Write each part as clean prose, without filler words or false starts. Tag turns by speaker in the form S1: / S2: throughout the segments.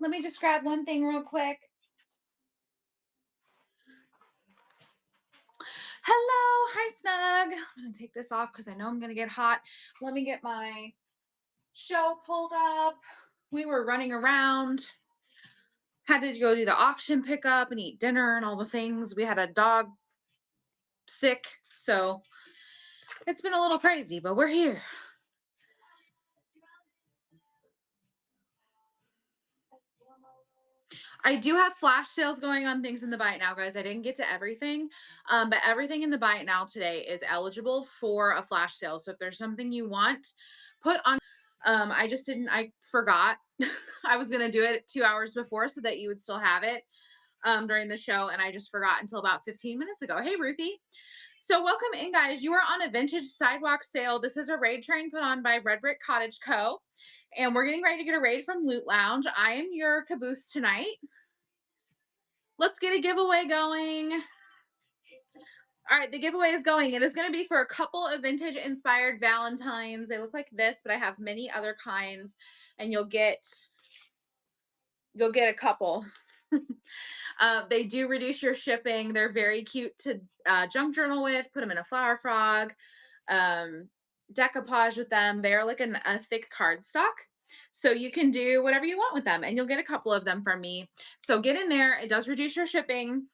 S1: let me just grab one thing real quick. Hello, hi Snug. I'm gonna take this off because I know I'm gonna get hot. Let me get my show pulled up. We were running around, had to go do the auction pickup and eat dinner and all the things. We had a dog sick, so it's been a little crazy, but we're here. I do have flash sales going on things in the Buy It Now, guys. I didn't get to everything, but everything in the Buy It Now today is eligible for a flash sale. So if there's something you want, put on. I forgot. I was going to do it 2 hours before so that you would still have it during the show. And I just forgot until about 15 minutes ago. Hey, Ruthie. So welcome in, guys. You are on a vintage sidewalk sale. This is a raid train put on by Red Brick Cottage Co. And we're getting ready to get a raid from Loot Lounge. I am your caboose tonight. Let's get a giveaway going. All right, the giveaway is going. It is going to be for a couple of vintage inspired Valentines. They look like this, but I have many other kinds, and you'll get a couple. They do reduce your shipping. They're very cute to junk journal with. Put them in a flower frog, decoupage with them. They're like a thick cardstock. So you can do whatever you want with them, and you'll get a couple of them from me. So get in there. It does reduce your shipping.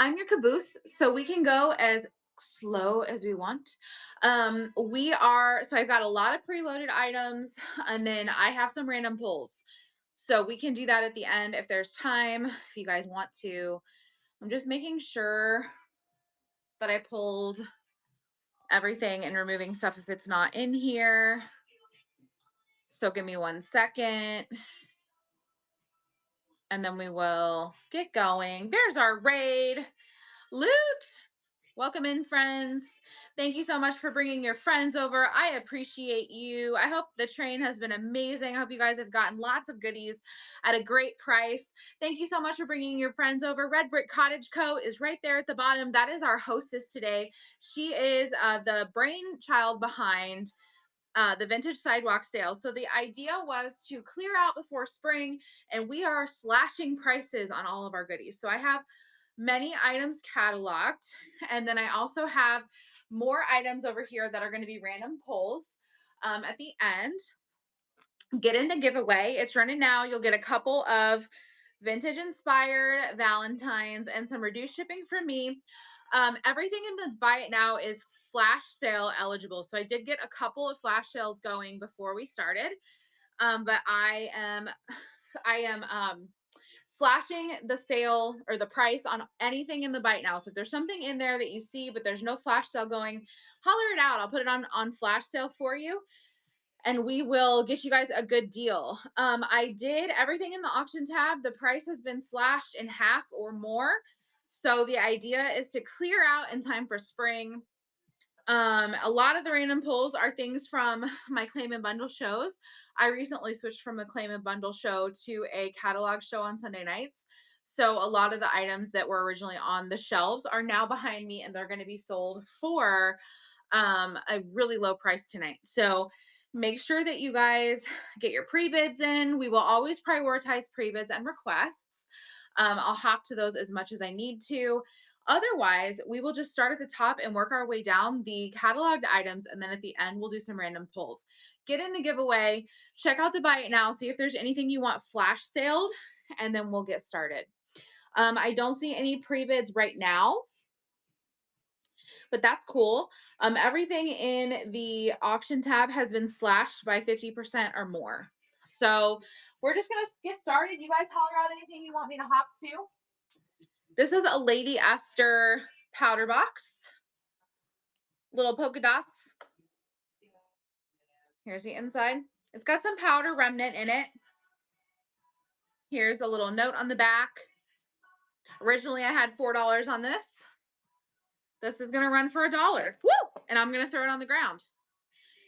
S1: I'm your caboose, so we can go as slow as we want. So I've got a lot of preloaded items, and then I have some random pulls. So we can do that at the end if there's time, if you guys want to. I'm just making sure that I pulled everything and removing stuff if it's not in here. So give me 1 second. And then we will get going. There's our raid. Loot. Welcome in, friends. Thank you so much for bringing your friends over. I appreciate you. I hope the train has been amazing. I hope you guys have gotten lots of goodies at a great price. Thank you so much for bringing your friends over. Red Brick Cottage Co. is right there at the bottom. That is our hostess today. She is the brainchild behind the vintage sidewalk sale. So the idea was to clear out before spring, and we are slashing prices on all of our goodies. So I have many items cataloged, and then I also have more items over here that are going to be random pulls at the end. Get in the giveaway. It's running now. You'll get a couple of vintage inspired Valentines and some reduced shipping from me. Everything in the Buy It Now is flash sale eligible. So I did get a couple of flash sales going before we started. But I am slashing the sale or the price on anything in the Buy It Now. So if there's something in there that you see, but there's no flash sale going, holler it out. I'll put it on flash sale for you, and we will get you guys a good deal. I did everything in the auction tab. The price has been slashed in half or more. So the idea is to clear out in time for spring. A lot of the random pulls are things from my Claim and Bundle shows. I recently switched from a Claim and Bundle show to a catalog show on Sunday nights. So a lot of the items that were originally on the shelves are now behind me, and they're going to be sold for a really low price tonight. So make sure that you guys get your pre-bids in. We will always prioritize pre-bids and requests. I'll hop to those as much as I need to. Otherwise, we will just start at the top and work our way down the cataloged items. And then at the end, we'll do some random pulls. Get in the giveaway, check out the Buy It Now, see if there's anything you want flash saled, and then we'll get started. I don't see any pre-bids right now, but that's cool. Everything in the auction tab has been slashed by 50% or more. So we're just going to get started. You guys holler out anything you want me to hop to. This is a Lady Esther powder box. Little polka dots. Here's the inside. It's got some powder remnant in it. Here's a little note on the back. Originally, I had $4 on this. This is going to run for $1. Woo! And I'm going to throw it on the ground.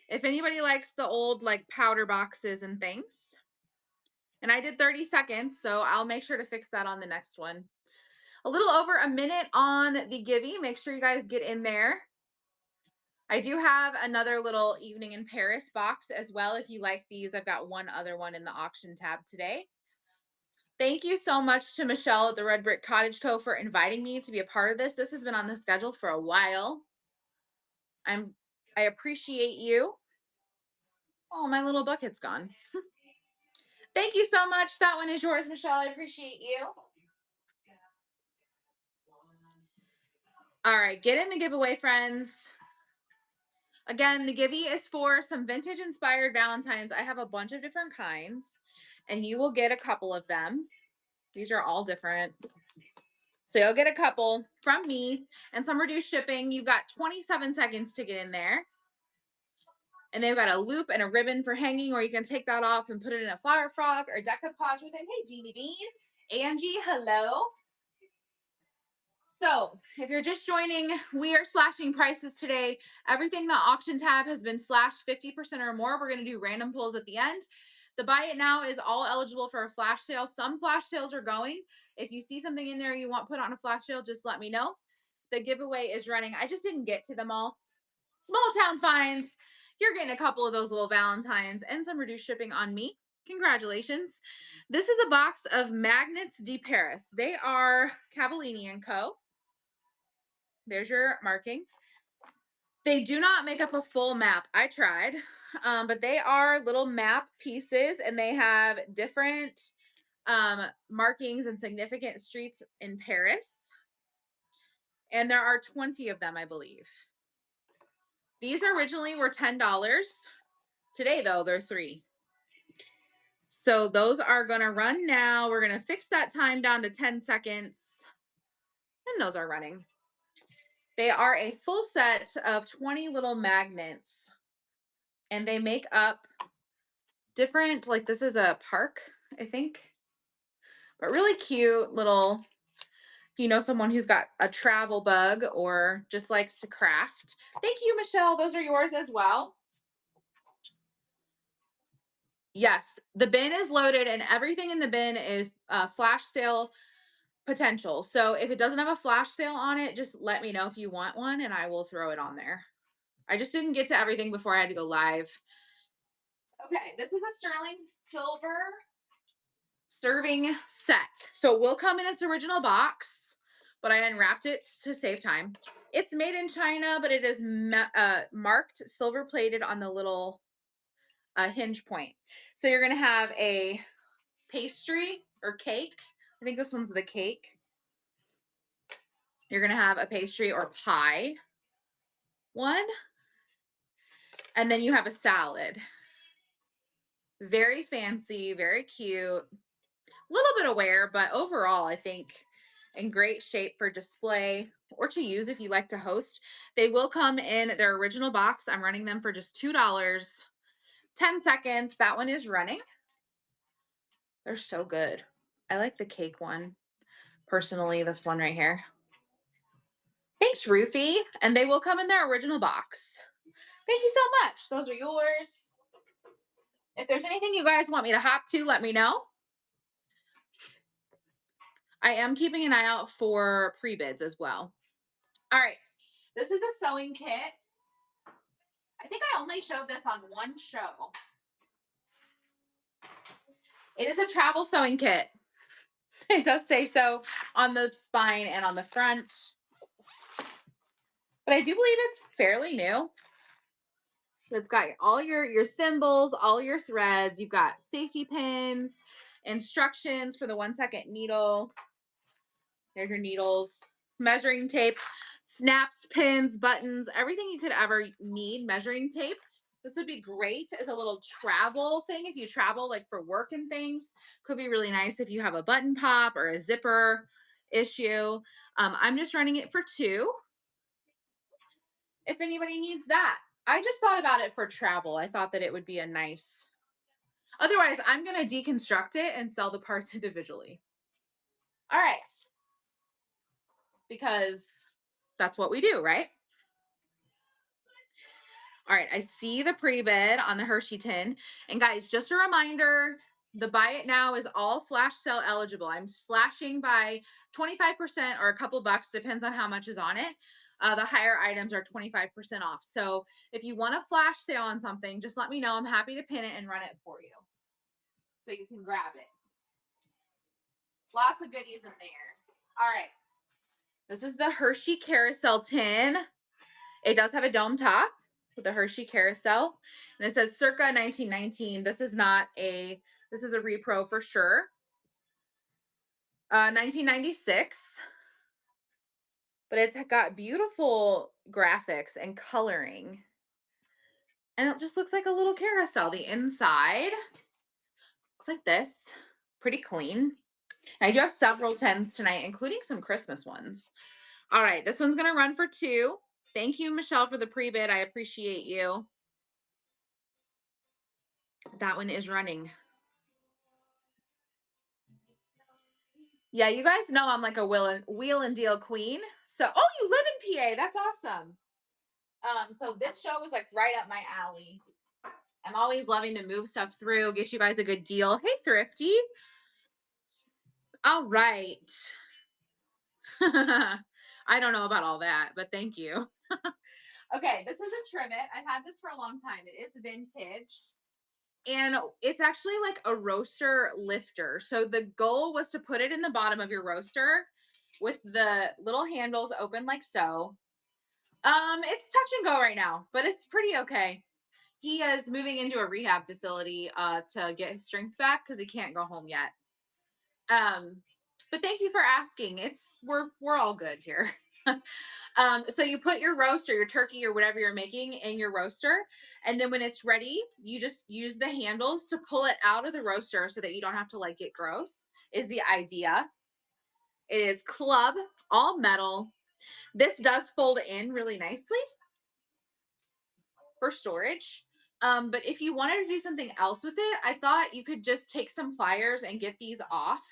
S1: If anybody likes the old like powder boxes and things. And I did 30 seconds, so I'll make sure to fix that on the next one. A little over a minute on the Givey. Make sure you guys get in there. I do have another little evening in Paris box as well. If you like these, I've got one other one in the auction tab today. Thank you so much to Michelle at the Red Brick Cottage Co. for inviting me to be a part of this. This has been on the schedule for a while. I appreciate you. Oh, my little bucket's gone. Thank you so much. That one is yours, Michelle. I appreciate you. All right, get in the giveaway, friends. Again, the giveaway is for some vintage inspired Valentines. I have a bunch of different kinds, and you will get a couple of them. These are all different. So you'll get a couple from me and some reduced shipping. You've got 27 seconds to get in there. And they've got a loop and a ribbon for hanging, or you can take that off and put it in a flower frock or decoupage with it. Hey, Jeannie Bean. Angie, hello. So if you're just joining, we are slashing prices today. Everything the auction tab has been slashed 50% or more. We're going to do random pulls at the end. The buy it now is all eligible for a flash sale. Some flash sales are going. If you see something in there you want put on a flash sale, just let me know. The giveaway is running. I just didn't get to them all. Small town finds. You're getting a couple of those little Valentines and some reduced shipping on me. Congratulations. This is a box of Magnets de Paris. They are Cavallini & Co. There's your marking. They do not make up a full map. I tried, but they are little map pieces, and they have different markings and significant streets in Paris. And there are 20 of them, I believe. These originally were $10. Today, though, they're $3. So those are going to run now. We're going to fix that time down to 10 seconds. And those are running. They are a full set of 20 little magnets. And they make up different, like this is a park, I think. But really cute little, if you know someone who's got a travel bug or just likes to craft. Thank you, Michelle. Those are yours as well. Yes, the bin is loaded and everything in the bin is flash sale potential. So if it doesn't have a flash sale on it, just let me know if you want one and I will throw it on there. I just didn't get to everything before I had to go live. Okay, this is a sterling silver serving set. So it will come in its original box, but I unwrapped it to save time. It's made in China, but it is marked silver plated on the little hinge point. So you're going to have a pastry or cake. I think this one's the cake. You're going to have a pastry or pie one. And then you have a salad. Very fancy, very cute. A little bit of wear, but overall, I think in great shape for display or to use if you like to host. They will come in their original box. I'm running them for just $2. 10 seconds. That one is running. They're so good. I like the cake one. Personally, this one right here. Thanks, Ruthie. And they will come in their original box. Thank you so much. Those are yours. If there's anything you guys want me to hop to, let me know. I am keeping an eye out for pre-bids as well. All right. This is a sewing kit. I think I only showed this on one show. It is a travel sewing kit. It does say so on the spine and on the front. But I do believe it's fairly new. It's got all your thimbles, all your threads. You've got safety pins, instructions for the 1-second needle. There's your needles, measuring tape, snaps, pins, buttons, everything you could ever need. Measuring tape. This would be great as a little travel thing. If you travel like for work and things, could be really nice if you have a button pop or a zipper issue. I'm just running it for $2. If anybody needs that. I just thought about it for travel. I thought that it would be a nice, otherwise I'm going to deconstruct it and sell the parts individually. All right. Because that's what we do, right? All right, I see the pre-bid on the Hershey tin. And guys, just a reminder, the buy it now is all flash sale eligible. I'm slashing by 25% or a couple bucks, depends on how much is on it. The higher items are 25% off. So if you want a flash sale on something, just let me know. I'm happy to pin it and run it for you so you can grab it. Lots of goodies in there. All right. This is the Hershey Carousel tin. It does have a dome top with the Hershey Carousel. And it says circa 1919. This is not a, this is a repro for sure. 1996. But it's got beautiful graphics and coloring. And it just looks like a little carousel. The inside looks like this. Pretty clean. I do have several tens tonight, including some Christmas ones. All right, this one's gonna run for 2. Thank you, Michelle, for the pre-bid. I appreciate you. That one is running. Yeah, you guys know I'm like a wheel and deal queen. So, oh, you live in PA. That's awesome. So this show is like right up my alley. I'm always loving to move stuff through, get you guys a good deal. Hey, Thrifty. All right. I don't know about all that, but thank you. Okay, this is a trivet. I've had this for a long time. It is vintage. And it's actually like a roaster lifter. So the goal was to put it in the bottom of your roaster with the little handles open like so. It's touch and go right now, but it's pretty okay. He is moving into a rehab facility to get his strength back because he can't go home yet. Um, but thank you for asking. We're all good here. So you put your roast or your turkey or whatever you're making in your roaster, and then when it's ready, you just use the handles to pull it out of the roaster so that you don't have to like get gross. Is the idea. It is club, all metal. This does fold in really nicely for storage. But if you wanted to do something else with it, I thought you could just take some pliers and get these off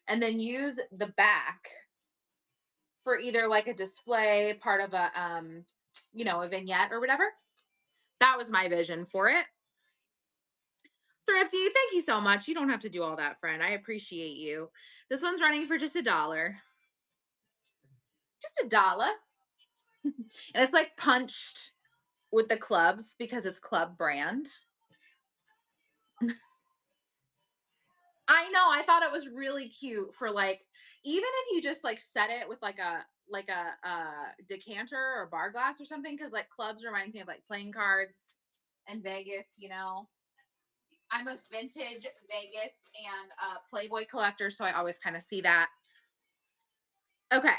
S1: and then use the back for either like a display, part of a a vignette or whatever. That was my vision for it. Thrifty, thank you so much. You don't have to do all that, friend. I appreciate you. This one's running for just $1. Just $1. And it's like punched with the clubs because it's club brand. I know. I thought it was really cute for like, even if you just like set it with like a decanter or bar glass or something, because like clubs reminds me of like playing cards and Vegas. I'm a vintage Vegas and Playboy collector, so I always kind of see that. Okay.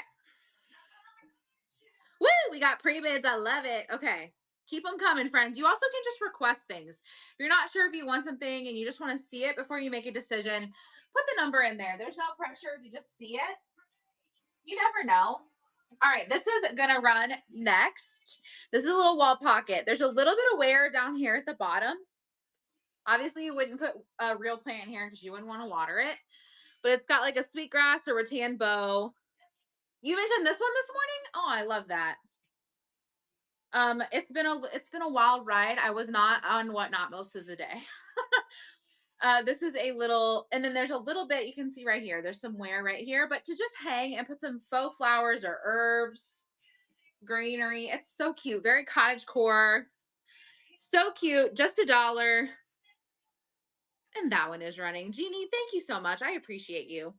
S1: Woo! We got pre-bids. I love it. Okay. Keep them coming, friends. You also can just request things. If you're not sure if you want something and you just want to see it before you make a decision, put the number in there. There's no pressure to just see it. You never know. All right, this is going to run next. This is a little wall pocket. There's a little bit of wear down here at the bottom. Obviously, you wouldn't put a real plant here because you wouldn't want to water it. But it's got like a sweetgrass or rattan bow. You mentioned this one this morning? Oh, I love that. It's been a wild ride. I was not on Whatnot most of the day. This is a little, and then there's a little bit you can see right here. There's some wear right here, but to just hang and put some faux flowers or herbs, greenery. It's so cute. Very cottage core. So cute. Just $1. And that one is running. Jeannie, thank you so much. I appreciate you.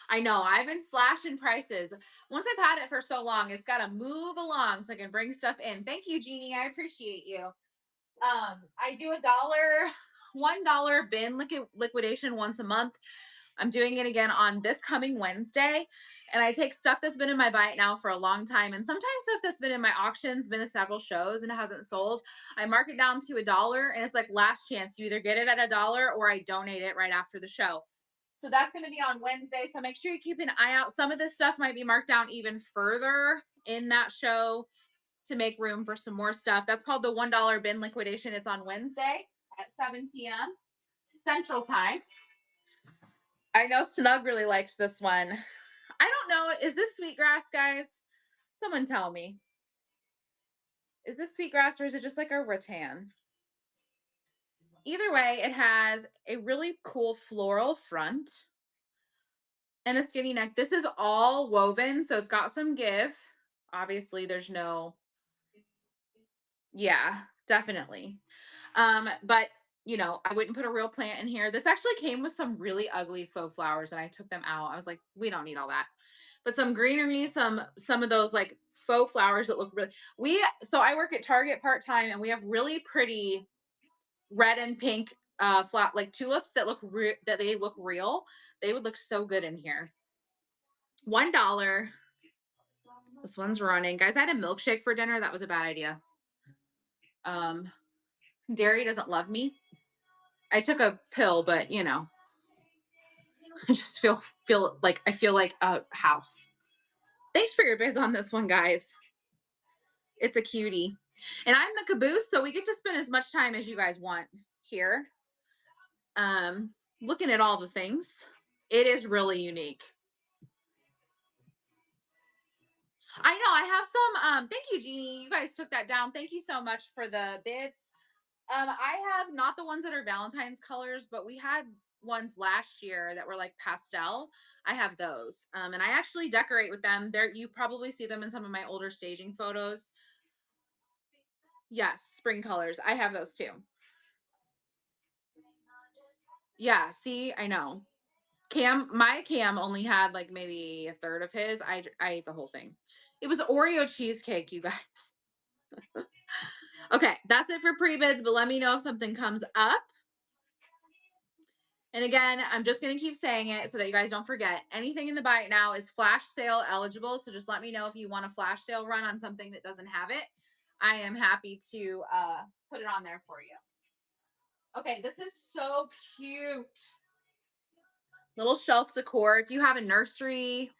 S1: I know. I've been slashing prices. Once I've had it for so long, it's got to move along so I can bring stuff in. Thank you, Jeannie. I appreciate you. I do $1 bin liquidation once a month. I'm doing it again on this coming Wednesday. And I take stuff that's been in my bite now for a long time. And sometimes stuff that's been in my auctions, been to several shows and it hasn't sold. I mark it down to $1 and it's like last chance. You either get it at $1 or I donate it right after the show. So that's going to be on Wednesday. So make sure you keep an eye out. Some of this stuff might be marked down even further in that show to make room for some more stuff. That's called the $1 bin liquidation. It's on Wednesday at 7 p.m. Central Time. I know Snug really likes this one. I don't know. Is this sweetgrass, guys? Someone tell me. Is this sweetgrass or is it just like a rattan? Either way, it has a really cool floral front. and a skinny neck. This is all woven, so it's got some give. Obviously, there's no, yeah, definitely. But I wouldn't put a real plant in here. This actually came with some really ugly faux flowers and I took them out. I was like, we don't need all that. But some greenery, some of those like faux flowers that look really, we so I work at Target part-time and we have really pretty red and pink flat like tulips that that they look real. They would look so good in here. $1. This one's running. Guys, I had a milkshake for dinner. That was a bad idea. Um, Dairy doesn't love me. I took a pill, but I just feel like a house. Thanks for your biz on this one, guys. It's a cutie. And I'm the caboose, so we get to spend as much time as you guys want here. Um, Looking at all the things. It is really unique. I know I have some thank you, Jeannie. You guys took that down. Thank you so much for the bids. I have not the ones that are Valentine's colors, but we had ones last year that were like pastel. I have those. And I actually decorate with them. There you probably see them in some of my older staging photos. Yes, spring colors. I have those too. Yeah, see, I know. My Cam only had like maybe a third of his. I ate the whole thing. It was Oreo cheesecake, you guys. Okay, that's it for pre-bids, but let me know if something comes up. And again, I'm just going to keep saying it so that you guys don't forget. Anything in the bite now is flash sale eligible. So just let me know if you want a flash sale run on something that doesn't have it. I am happy to put it on there for you. Okay, this is so cute. Little shelf decor. If you have a nursery,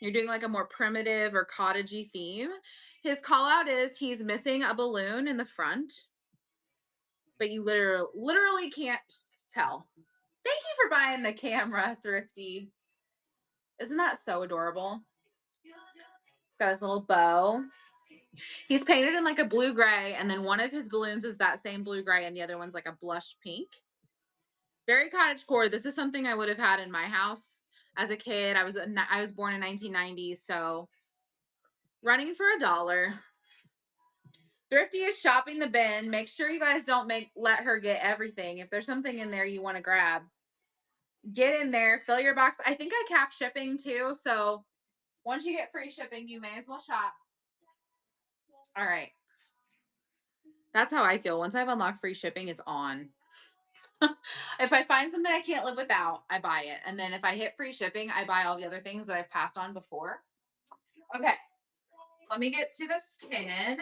S1: you're doing like a more primitive or cottagey theme. His call out is he's missing a balloon in the front, but you literally can't tell. Thank you for buying the camera, Thrifty. Isn't that so adorable? Got his little bow. He's painted in like a blue gray, and then one of his balloons is that same blue gray, and the other one's like a blush pink. Very cottage core. This is something I would have had in my house as a kid. I was born in 1990, so running for $1. Thrifty is shopping the bin. Make sure you guys don't let her get everything. If there's something in there you want to grab, get in there, fill your box. I think I cap shipping too, so once you get free shipping, you may as well shop. All right. That's how I feel. Once I've unlocked free shipping, it's on. If I find something I can't live without, I buy it. And then if I hit free shipping, I buy all the other things that I've passed on before. Okay. Let me get to this tin.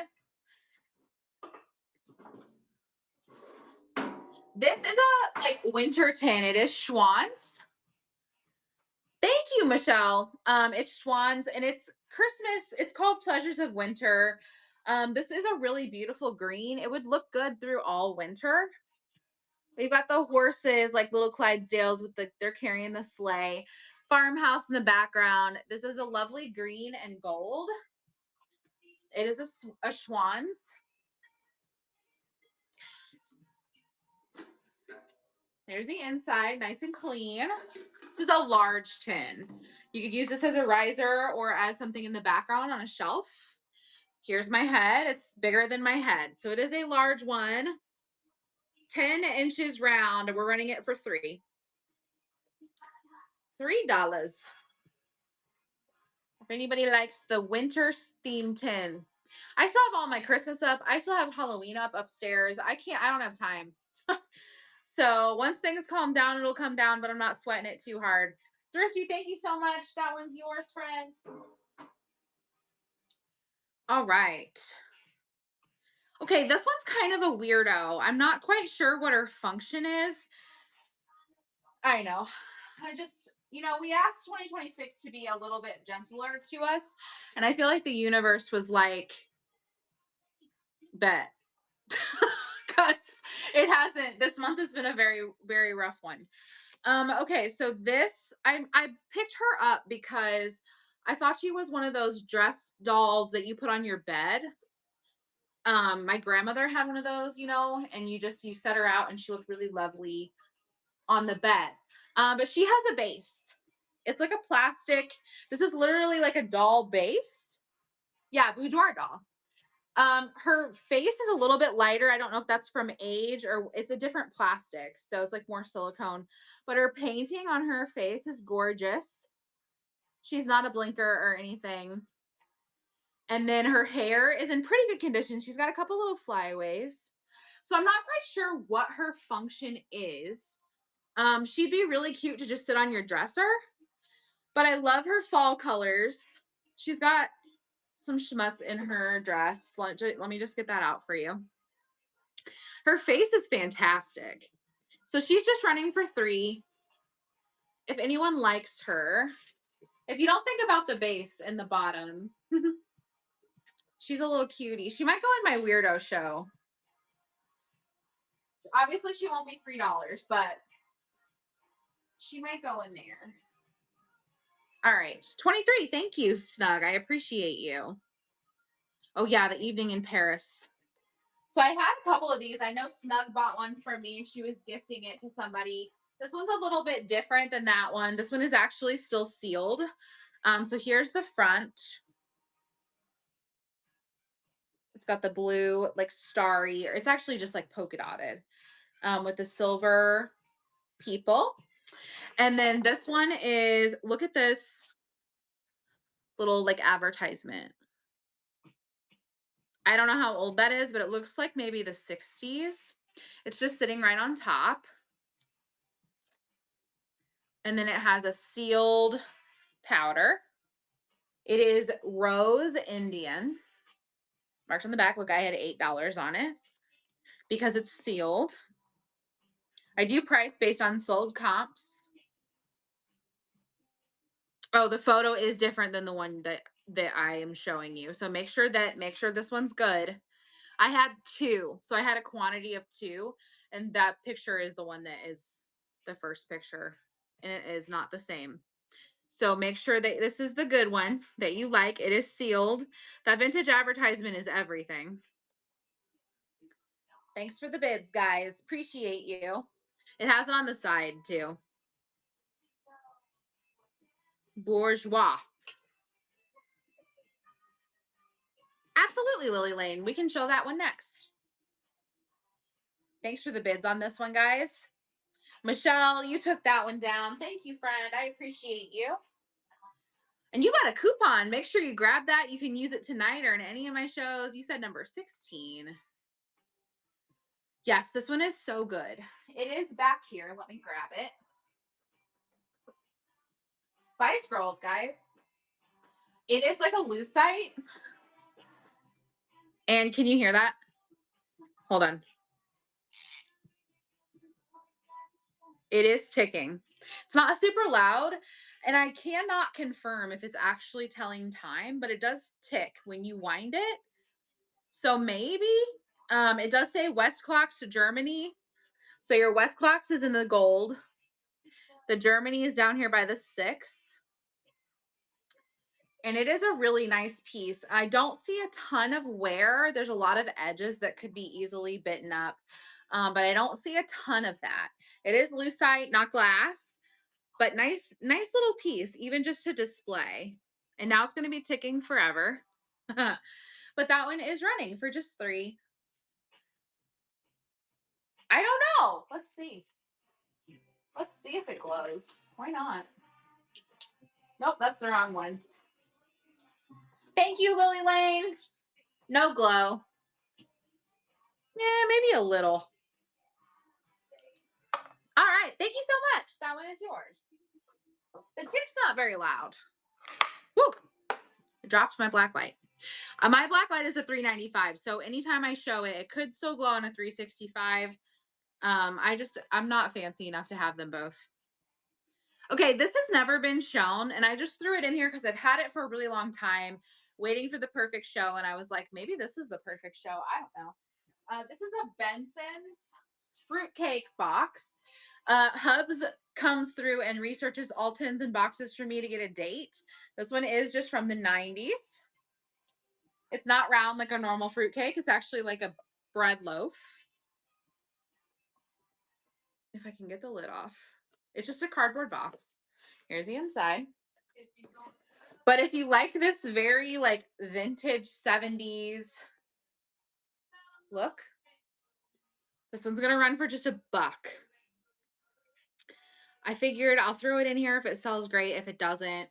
S1: This is a like winter tin. It is Schwann's. Thank you, Michelle. It's Schwann's and it's Christmas. It's called Pleasures of Winter. This is a really beautiful green. It would look good through all winter. We've got the horses, like little Clydesdales they're carrying the sleigh. Farmhouse in the background. This is a lovely green and gold. It is a Schwann's. There's the inside, nice and clean. This is a large tin. You could use this as a riser or as something in the background on a shelf. Here's my head. It's bigger than my head. So it is a large one, 10 inches round. We're running it for $3. If anybody likes the winter theme tin. I still have all my Christmas up. I still have Halloween up upstairs. I don't have time. So once things calm down, it'll come down, but I'm not sweating it too hard. Thrifty, thank you so much. That one's yours, friend. All right. Okay, this one's kind of a weirdo. I'm not quite sure what her function is. I know. We asked 2026 to be a little bit gentler to us. And I feel like the universe was like, bet. Because this month has been a very, very rough one. Okay, so I picked her up because I thought she was one of those dress dolls that you put on your bed. My grandmother had one of those, and you set her out and she looked really lovely on the bed. But she has a base. It's like a plastic. This is literally like a doll base. Yeah, boudoir doll. Her face is a little bit lighter. I don't know if that's from age or it's a different plastic, so it's like more silicone. But her painting on her face is gorgeous. She's not a blinker or anything. And then her hair is in pretty good condition. She's got a couple little flyaways. So I'm not quite sure what her function is. She'd be really cute to just sit on your dresser, but I love her fall colors. She's got some schmutz in her dress. Let me just get that out for you. Her face is fantastic. So she's just running for 3. If anyone likes her, if you don't think about the base in the bottom, she's a little cutie. She might go in my weirdo show. Obviously, she won't be $3, but she might go in there. All right, 23. Thank you, Snug. I appreciate you. Oh yeah, the evening in Paris. So I had a couple of these. I know Snug bought one for me. She was gifting it to somebody. This one's a little bit different than that one. This one is actually still sealed. So here's the front. It's got the blue, like starry, or it's actually just like polka dotted, with the silver people. And then this one is, look at this little like advertisement. I don't know how old that is, but it looks like maybe the 60s. It's just sitting right on top. And then it has a sealed powder. It is Rose Indian. Marked on the back. Look, I had $8 on it because it's sealed. I do price based on sold comps. Oh, the photo is different than the one that I am showing you. So make sure this one's good. I had 2. So I had a quantity of 2, and that picture is the one that is the first picture, and it is not the same. So make sure that this is the good one that you like. It is sealed. That vintage advertisement is everything. Thanks for the bids, guys. Appreciate you. It has it on the side too. Bourgeois. Absolutely, Lily Lane. We can show that one next. Thanks for the bids on this one, guys. Michelle, you took that one down. Thank you, friend. I appreciate you. And you got a coupon. Make sure you grab that. You can use it tonight or in any of my shows. You said number 16. Yes, this one is so good. It is back here. Let me grab it. Spice Girls, guys. It is like a lucite. And can you hear that? Hold on. It is ticking. It's not super loud, and I cannot confirm if it's actually telling time, but it does tick when you wind it. So maybe it does say West Clocks to Germany. So your West Clocks is in the gold. The Germany is down here by the 6. And it is a really nice piece. I don't see a ton of wear. There's a lot of edges that could be easily bitten up, but I don't see a ton of that. It is lucite, not glass, but nice little piece, even just to display. And now it's going to be ticking forever. But that one is running for just 3. I don't know. Let's see. Let's see if it glows. Why not? Nope, that's the wrong one. Thank you, Lily Lane. No glow. Yeah, maybe a little. All right. Thank you so much. That one is yours. The tick's not very loud. Woo! I dropped my black light. My black light is a 395. So anytime I show it, it could still glow on a 365. I'm not fancy enough to have them both. Okay, this has never been shown, and I just threw it in here because I've had it for a really long time, waiting for the perfect show, and I was like, maybe this is the perfect show. I don't know. This is a Benson's fruitcake box. Hubs comes through and researches all tins and boxes for me to get a date. This one is just from the 90s. It's not round like a normal fruitcake. It's actually like a bread loaf. If I can get the lid off. It's just a cardboard box. Here's the inside. But if you like this very like vintage 70s look, this one's gonna run for just $1. I figured I'll throw it in here. If it sells, great. If it doesn't,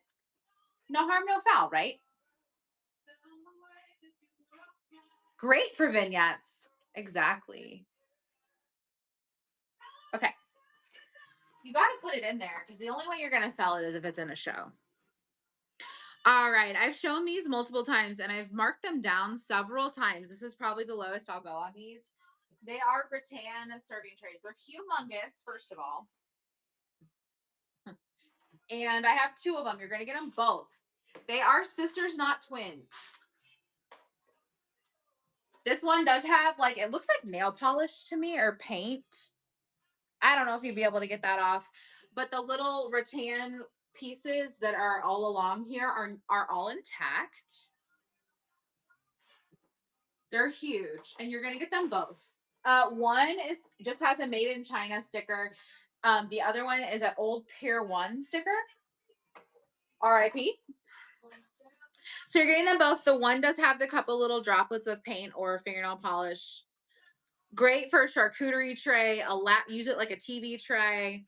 S1: no harm, no foul, right? Great for vignettes. Exactly. Okay. You got to put it in there because the only way you're going to sell it is if it's in a show. All right. I've shown these multiple times and I've marked them down several times. This is probably the lowest I'll go on these. They are rattan serving trays. They're humongous, first of all. And I have 2 of them. You're going to get them both. They are sisters, not twins. This one does have like, it looks like nail polish to me or paint. I don't know if you'd be able to get that off, but the little rattan pieces that are all along here are all intact. They're huge, and you're gonna get them both. One is just has a made in China sticker. The other one is an old Pier 1 sticker. RIP. So you're getting them both. The one does have the couple little droplets of paint or fingernail polish. Great for a charcuterie tray, use it like a TV tray.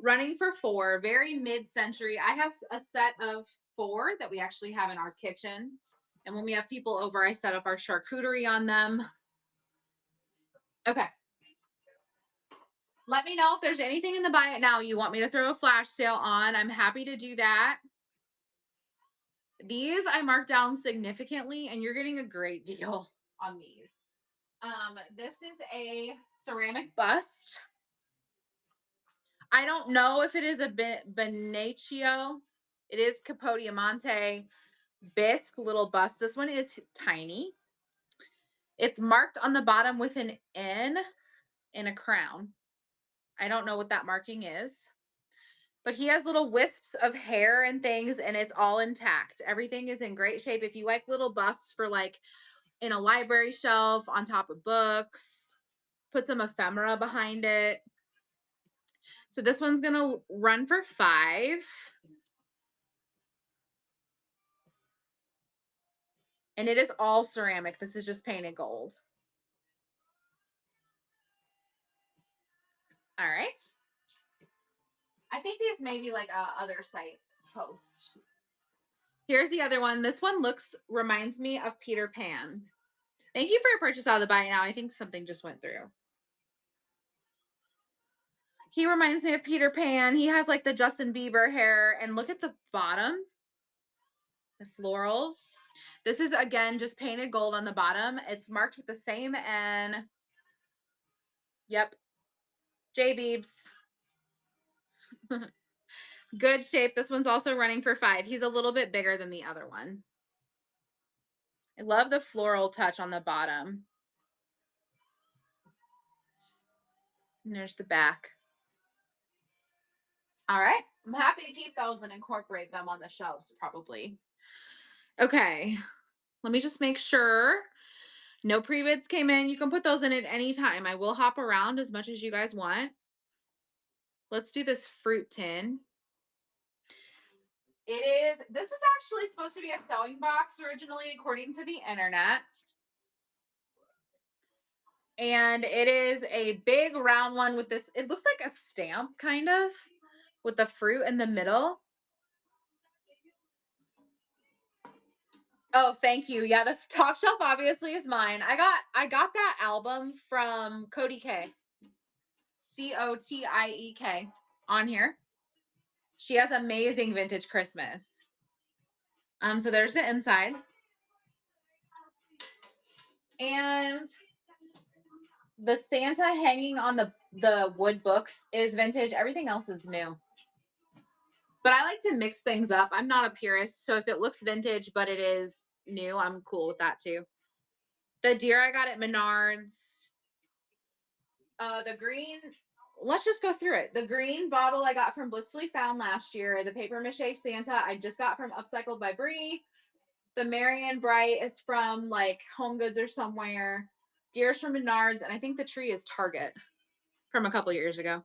S1: Running for $4, very mid-century. I have a set of 4 that we actually have in our kitchen. And when we have people over, I set up our charcuterie on them. Okay. Let me know if there's anything in the buy it now you want me to throw a flash sale on. I'm happy to do that. These I marked down significantly, and you're getting a great deal on these. This is a ceramic bust. I don't know if it is a Venetio. It is Capodiamante bisque little bust. This one is tiny. It's marked on the bottom with an N and a crown. I don't know what that marking is. But he has little wisps of hair and things, and it's all intact. Everything is in great shape. If you like little busts for like in a library shelf on top of books, put some ephemera behind it. So this one's going to run for $5. And it is all ceramic. This is just painted gold. All right. I think these may be like a other site post. Here's the other one. This one reminds me of Peter Pan. Thank you for your purchase out of the buy now. I think something just went through. He reminds me of Peter Pan. He has like the Justin Bieber hair, and look at the bottom, the florals. This is again just painted gold on the bottom. It's marked with the same N. Yep. J Beebs. Good shape. This one's also running for $5. He's a little bit bigger than the other one. I love the floral touch on the bottom. And there's the back. All right. I'm happy to keep those and incorporate them on the shelves probably. Okay. Let me just make sure no pre-bids came in. You can put those in at any time. I will hop around as much as you guys want. Let's do this fruit tin. This was actually supposed to be a sewing box originally, according to the internet. And it is a big round one with this, it looks like a stamp kind of, with the fruit in the middle. Oh, thank you. Yeah, the top shelf obviously is mine. I got that album from Cody K. Cotiek on here. She has amazing vintage Christmas. So there's the inside. And the Santa hanging on the wood books is vintage. Everything else is new. But I like to mix things up. I'm not a purist, so if it looks vintage but it is new, I'm cool with that too. The deer I got at Menards. The green, let's just go through it. The green bottle I got from Blissfully Found last year. The paper mache Santa I just got from Upcycled by Brie. The Marion Bright is from like Home Goods or somewhere. Deer's from Menards, and I think the tree is Target from a couple years ago.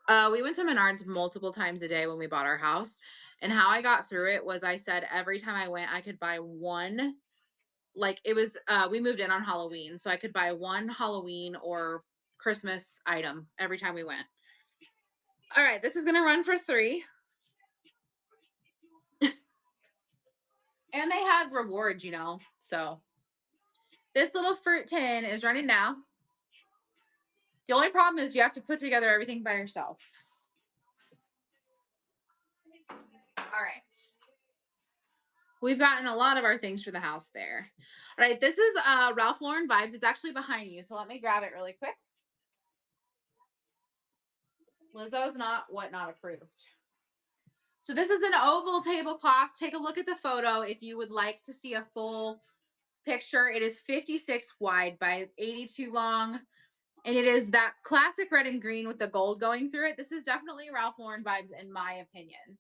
S1: We went to Menards multiple times a day when we bought our house. And how I got through it was I said every time I went, I could buy one. Like it was, we moved in on Halloween, so I could buy one Halloween or Christmas item every time we went. All right, this is gonna run for 3, and they had rewards, So this little fruit tin is running now. The only problem is you have to put together everything by yourself. All right. We've gotten a lot of our things for the house there. All right, this is Ralph Lauren Vibes. It's actually behind you, so let me grab it really quick. Lizzo's not approved. So this is an oval tablecloth. Take a look at the photo if you would like to see a full picture. It is 56 wide by 82 long, and it is that classic red and green with the gold going through it. This is definitely Ralph Lauren Vibes in my opinion.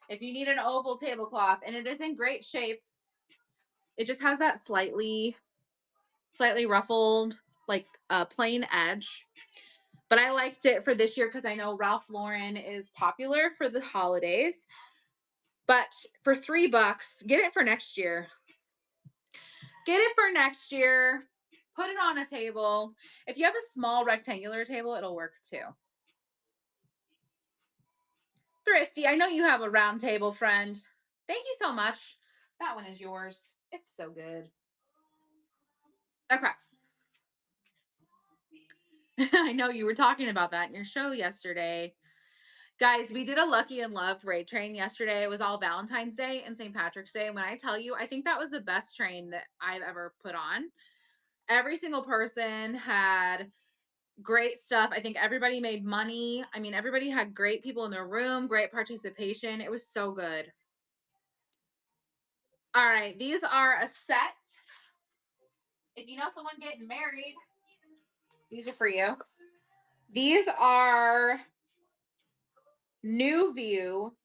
S1: If you need an oval tablecloth, and it is in great shape, it just has that slightly ruffled, like plain edge. But I liked it for this year because I know Ralph Lauren is popular for the holidays. But for $3, get it for next year. Get it for next year. Put it on a table. If you have a small rectangular table, it'll work too. Thrifty. I know you have a round table, friend. Thank you so much. That one is yours. It's so good. Okay. I know you were talking about that in your show yesterday. Guys, we did a Lucky in Love raid train yesterday. It was all Valentine's Day and St. Patrick's Day. And when I tell you, I think that was the best train that I've ever put on. Every single person had great stuff. I think everybody made money. I mean, everybody had great people in their room, great participation. It was so good. All right, these are a set. If you know someone getting married, these are for you. These are New View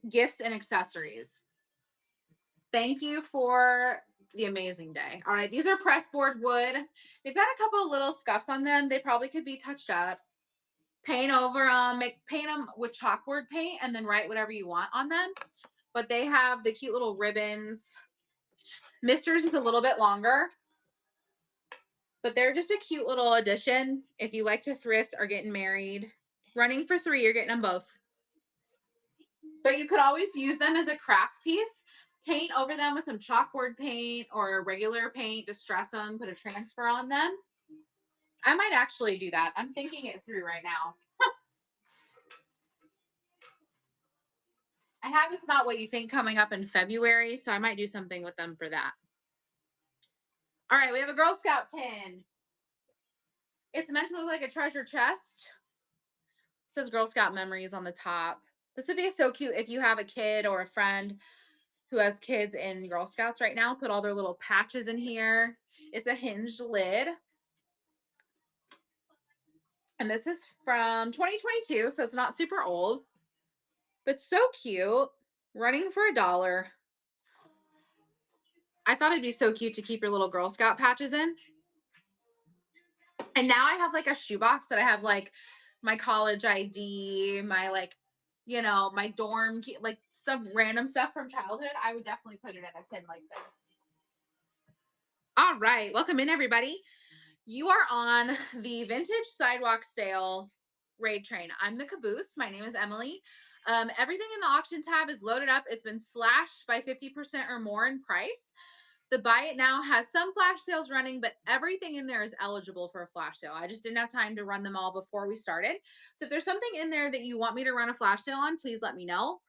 S1: gifts and accessories. Thank you for the amazing day. All right, these are pressboard wood. They've got a couple of little scuffs on them. They probably could be touched up. Paint over them, paint them with chalkboard paint, and then write whatever you want on them. But they have the cute little ribbons. Mister's is a little bit longer, but they're just a cute little addition if you like to thrift or getting married. Running for 3, you're getting them both. But you could always use them as a craft piece. Paint over them with some chalkboard paint or regular paint, distress them, put a transfer on them. I might actually do that. I'm thinking it through right now. I have It's Not What You Think coming up in February, so I might do something with them for that. All right, we have a Girl Scout tin. It's meant to look like a treasure chest. It says Girl Scout Memories on the top. This would be so cute if you have a kid or a friend who has kids in Girl Scouts right now. Put all their little patches in here. It's a hinged lid. And this is from 2022, so it's not super old, but so cute. Running for $1. I thought it'd be so cute to keep your little Girl Scout patches in. And now I have like a shoebox that I have like my college ID, my my dorm key, like some random stuff from childhood. I would definitely put it in a tin like this. All right, welcome in everybody. You are on the vintage sidewalk sale raid train. I'm the caboose. My name is Emily. Everything in the auction tab is loaded up. It's been slashed by 50% or more in price. The Buy It Now has some flash sales running, but everything in there is eligible for a flash sale. I just didn't have time to run them all before we started. So if there's something in there that you want me to run a flash sale on, please let me know.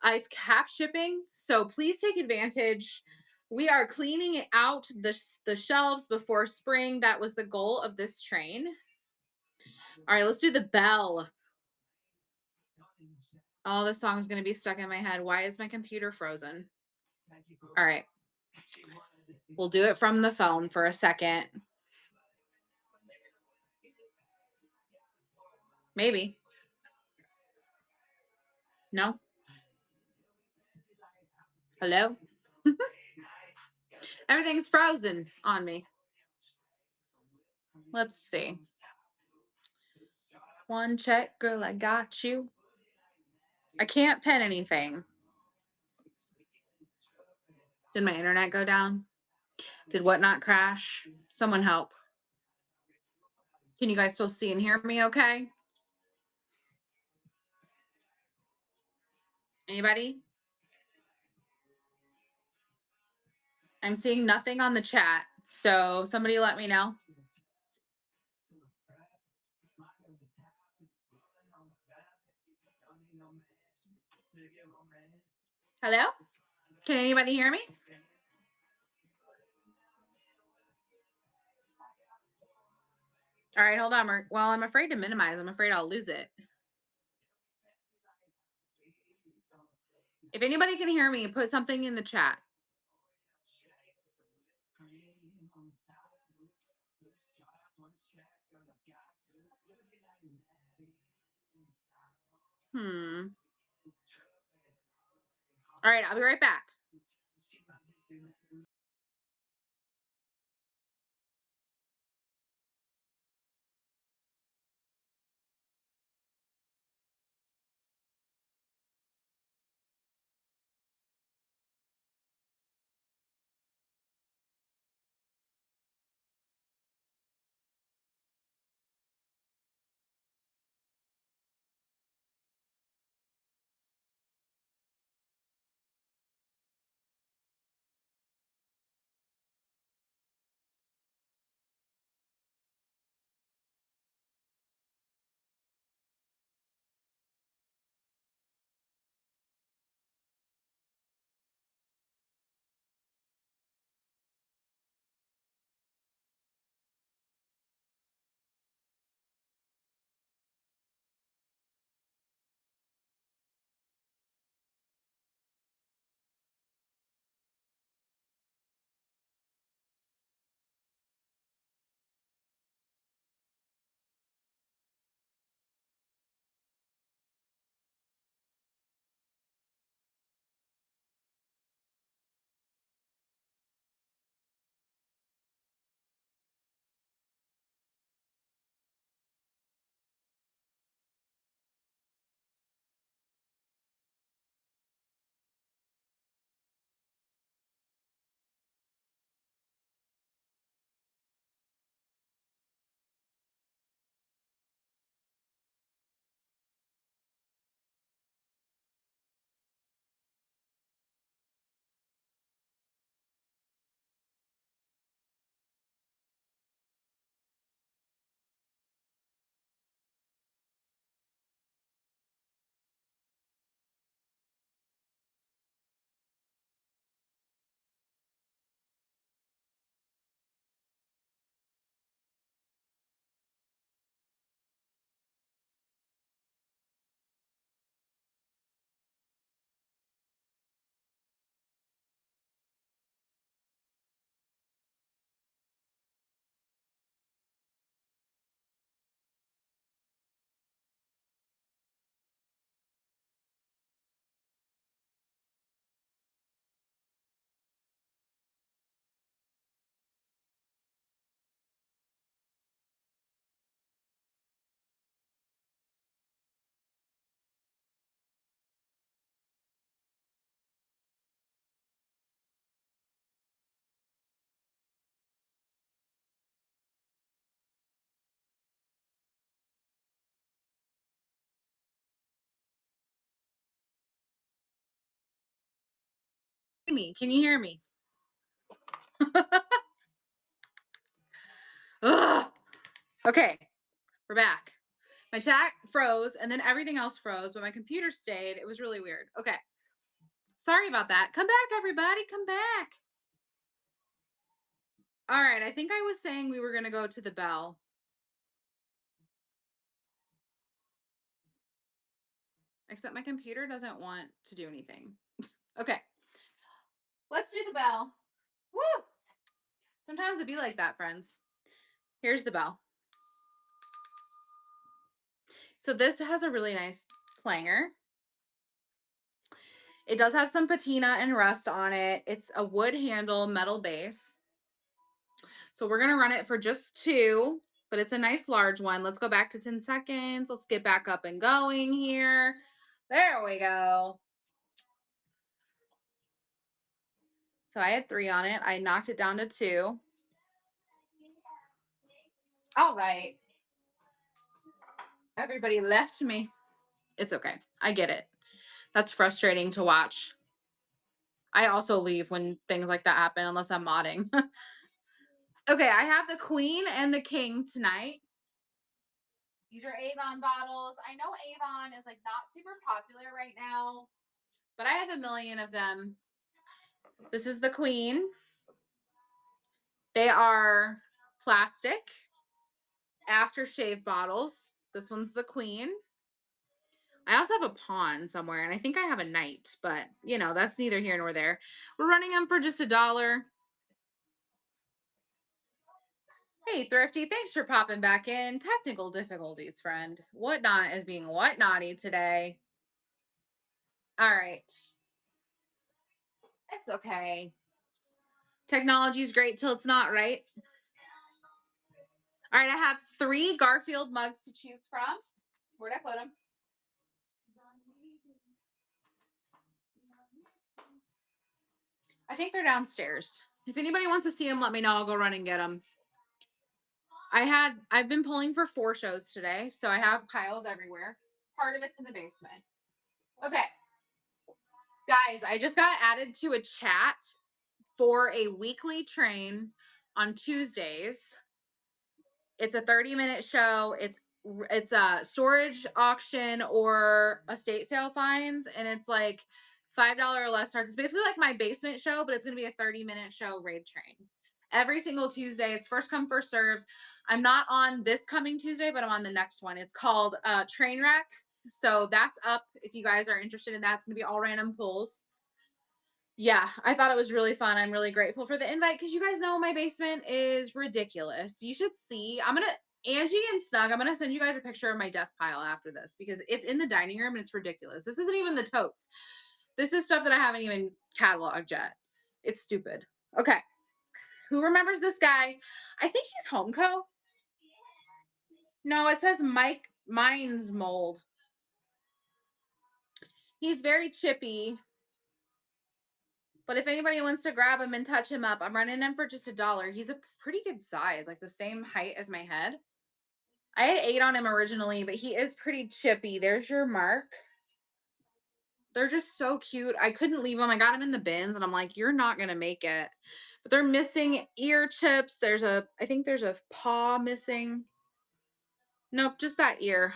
S1: I've capped shipping, so please take advantage. We are cleaning it out the shelves before spring. That was the goal of this train. All right, let's do the bell. Oh, this song is going to be stuck in my head. Why is my computer frozen? All right. We'll do it from the phone for a second. Maybe. No? Hello? Everything's frozen on me. Let's see. One check, girl, I got you. I can't pen anything. Did my internet go down? Did what not crash? Someone help. Can you guys still see and hear me okay? Anybody? I'm seeing nothing on the chat. So somebody let me know. Hello? Can anybody hear me? All right, hold on. Well, I'm afraid to minimize. I'm afraid I'll lose it. If anybody can hear me, put something in the chat. All right, I'll be right back. Me, can you hear me? Ugh. Okay, we're back. My chat froze and then everything else froze, but my computer stayed. It was really weird. Okay. Sorry about that. Come back, everybody. Come back. All right. I think I was saying we were going to go to the bell. Except my computer doesn't want to do anything. Okay. Let's do the bell. Woo! Sometimes it be like that, friends. Here's the bell. So this has a really nice clanger. It does have some patina and rust on it. It's a wood handle, metal base. So we're going to run it for just 2. but it's a nice large one. Let's go back to 10 seconds. Let's get back up and going here. There we go. So I had 3 on it. I knocked it down to 2. All right. Everybody left me. It's okay. I get it. That's frustrating to watch. I also leave when things like that happen unless I'm modding. Okay, I have the queen and the king tonight. These are Avon bottles. I know Avon is like not super popular right now, but I have a million of them. This is the queen. They are plastic aftershave bottles. This one's the queen. I also have a pawn somewhere, and I think I have a knight, but you know, that's neither here nor there. We're running them for just $1. Hey, Thrifty, thanks for popping back in. Technical difficulties, friend. Whatnot is being what naughty today. All right. It's okay. Technology's great till it's not, right? All right, I have 3 Garfield mugs to choose from. Where'd I put them? I think they're downstairs. If anybody wants to see them, let me know. I'll go run and get them. I've been pulling for 4 shows today, so I have piles everywhere. Part of it's in the basement. Okay. Guys, I just got added to a chat for a weekly train on Tuesdays. It's a 30-minute show. It's a storage auction or estate sale finds, and it's like $5 or less starts. It's basically like my basement show, but it's gonna be a 30-minute show raid train. Every single Tuesday. It's first come, first serve. I'm not on this coming Tuesday, but I'm on the next one. It's called Trainwreck. So that's up if you guys are interested in that. It's gonna be all random pulls. Yeah, I thought it was really fun. I'm really grateful for the invite because you guys know my basement is ridiculous. You should see. Angie and Snug, I'm gonna send you guys a picture of my death pile after this because it's in the dining room and it's ridiculous. This isn't even the totes. This is stuff that I haven't even cataloged yet. It's stupid. Okay. Who remembers this guy? I think he's Homeco. No, it says Mike Mines Mold. He's very chippy. But if anybody wants to grab him and touch him up, I'm running him for just $1. He's a pretty good size, like the same height as my head. I had 8 on him originally, but he is pretty chippy. There's your mark. They're just so cute. I couldn't leave them. I got them in the bins, and I'm like, you're not going to make it. But they're missing ear chips. I think there's a paw missing. Nope, just that ear.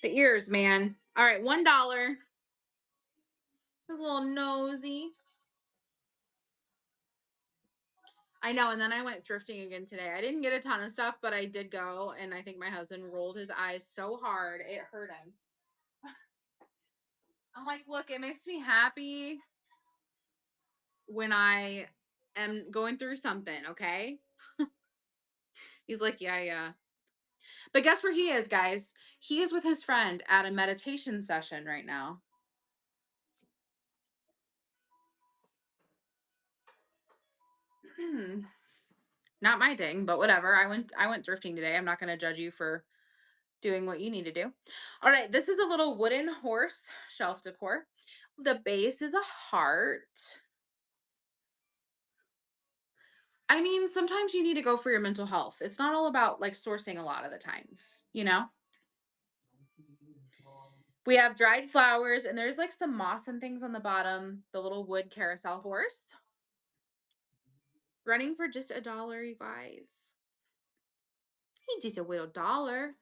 S1: The ears, man. All right, $1. His little nosy. I know. And then I went thrifting again today. I didn't get a ton of stuff, but I did go. And I think my husband rolled his eyes so hard, it hurt him. I'm like, look, it makes me happy when I am going through something, okay? He's like, yeah, yeah. But guess where he is, guys? He is with his friend at a meditation session right now. Not my thing, but whatever. I went thrifting today. I'm not going to judge you for doing what you need to do. All right, this is a little wooden horse shelf decor. The base is a heart. I mean, sometimes you need to go for your mental health. It's not all about like sourcing a lot of the times, you know? We have dried flowers and there's like some moss and things on the bottom. The little wood carousel horse. Running for just $1, you guys. He just a little dollar.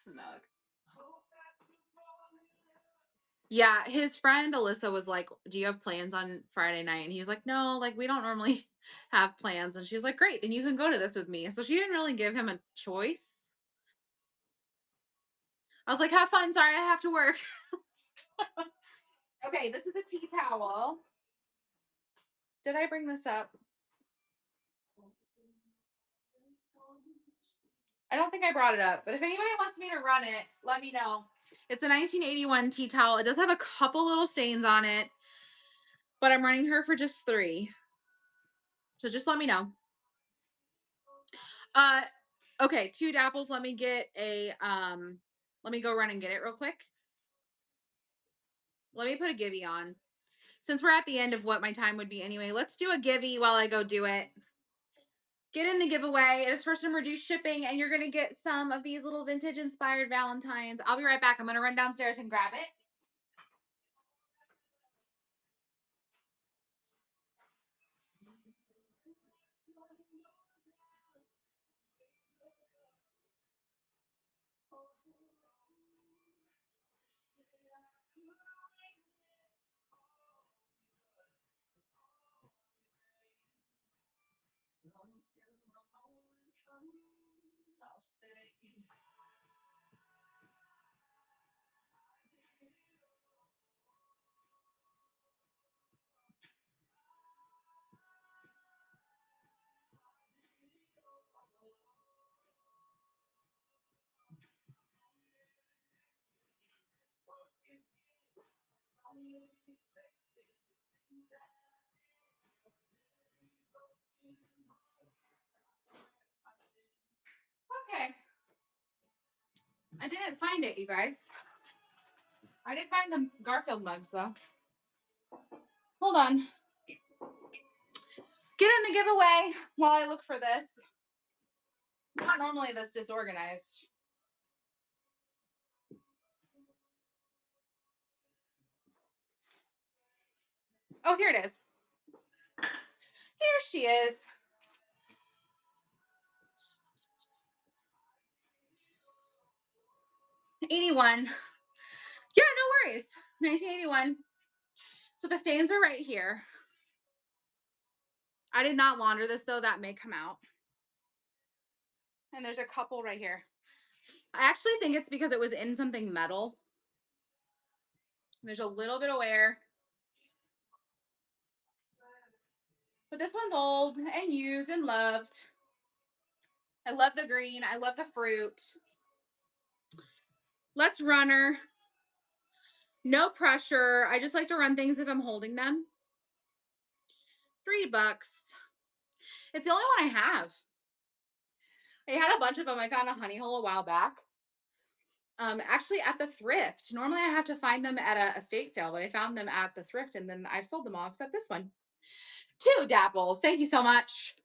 S1: Snug. Yeah, his friend Alyssa was like, "Do you have plans on Friday night?" And he was like, "No, like we don't normally have plans." And she was like, "Great, then you can go to this with me." So she didn't really give him a choice. I was like, "Have fun. Sorry, I have to work." Okay, this is a tea towel. Did I bring this up? I don't think I brought it up, but if anybody wants me to run it, let me know. It's a 1981 tea towel. It does have a couple little stains on it, but I'm running her for just 3. So just let me know. Uh, okay, 2 dapples. Let me get a, let me go run and get it real quick. Let me put a givey on. Since we're at the end of what my time would be anyway, let's do a givey while I go do it. Get in the giveaway. It is for some reduced shipping, and you're going to get some of these little vintage inspired Valentines. I'll be right back. I'm going to run downstairs and grab it. Okay. I didn't find it, you guys. I did find the Garfield mugs, though. Hold on. Get in the giveaway while I look for this. Not normally this disorganized. Oh, here it is. Here she is. '81. Yeah, no worries. 1981. So the stains are right here. I did not launder this, though. That may come out. And there's a couple right here. I actually think it's because it was in something metal. There's a little bit of wear. But this one's old and used and loved. I love the green. I love the fruit. Let's run her. No pressure. I just like to run things if I'm holding them. $3. It's the only one I have. I had a bunch of them. I found a honey hole a while back. Actually at the thrift. Normally I have to find them at a estate sale, but I found them at the thrift, and then I've sold them all except this one. 2 dapples. Thank you so much.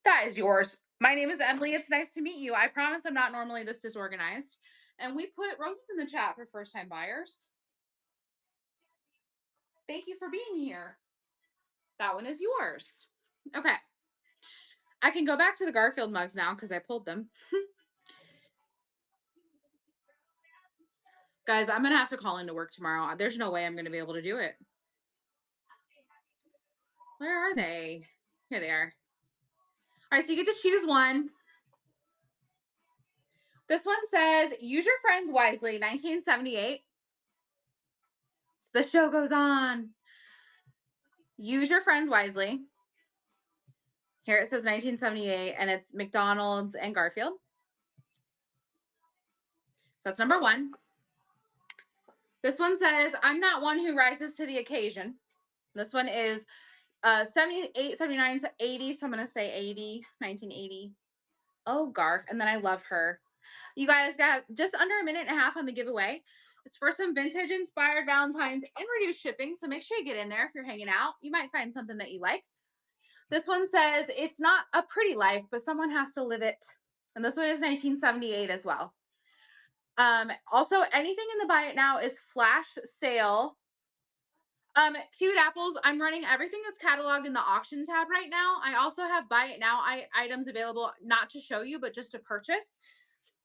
S1: That is yours. My name is Emily. It's nice to meet you. I promise I'm not normally this disorganized. And we put roses in the chat for first time buyers. Thank you for being here. That one is yours. Okay. I can go back to the Garfield mugs now because I pulled them. Guys, I'm going to have to call into work tomorrow. There's no way I'm going to be able to do it. Where are they? Here they are. All right, so you get to choose one. This one says, use your friends wisely, 1978. The show goes on. Use your friends wisely. Here it says 1978, and it's McDonald's and Garfield. So that's number 1. This one says, I'm not one who rises to the occasion. This one is 78, 79 to 80. So I'm going to say 80, 1980. Oh, Garf. And then I love her. You guys got just under a minute and a half on the giveaway. It's for some vintage inspired Valentines and reduced shipping. So make sure you get in there if you're hanging out. You might find something that you like. This one says, it's not a pretty life, but someone has to live it. And this one is 1978 as well. Also, anything in the buy it now is flash sale. 2 dapples. I'm running everything that's cataloged in the auction tab right now. I also have buy it now items available, not to show you, but just to purchase.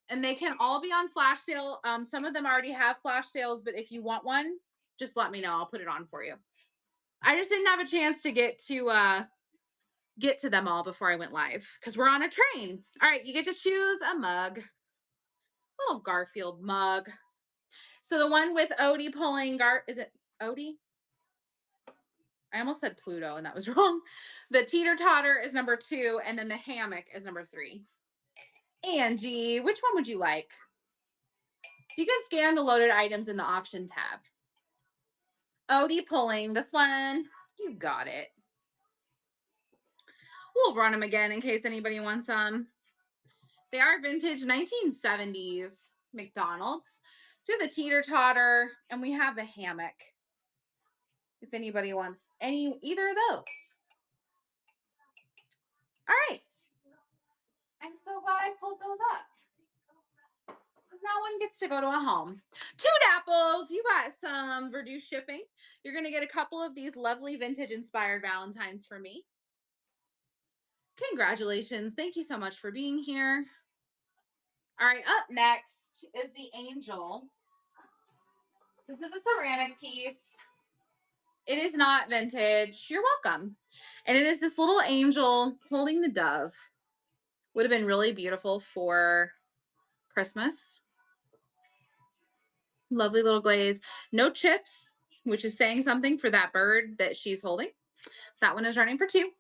S1: And they can all be on flash sale. Some of them already have flash sales, but if you want one, just let me know. I'll put it on for you. I just didn't have a chance to get to them all before I went live because we're on a train. All right, you get to choose a mug. Little Garfield mug. So the one with Odie pulling is it Odie? I almost said Pluto and that was wrong. The teeter totter is number 2, and then the hammock is number 3. Angie, which one would you like? You can scan the loaded items in the auction tab. Odie pulling this one. You got it. We'll run them again in case anybody wants them. They are vintage 1970s McDonald's. So we have the teeter totter and we have the hammock. If anybody wants either of those. All right. I'm so glad I pulled those up. Because now one gets to go to a home. Two apples. You got some Verdue shipping. You're going to get a couple of these lovely vintage inspired Valentines for me. Congratulations. Thank you so much for being here. All right, up next is the angel. This is a ceramic piece. It is not vintage. You're welcome. And it is this little angel holding the dove. Would have been really beautiful for Christmas. Lovely little glaze. No chips, which is saying something for that bird that she's holding. That one is running for 2.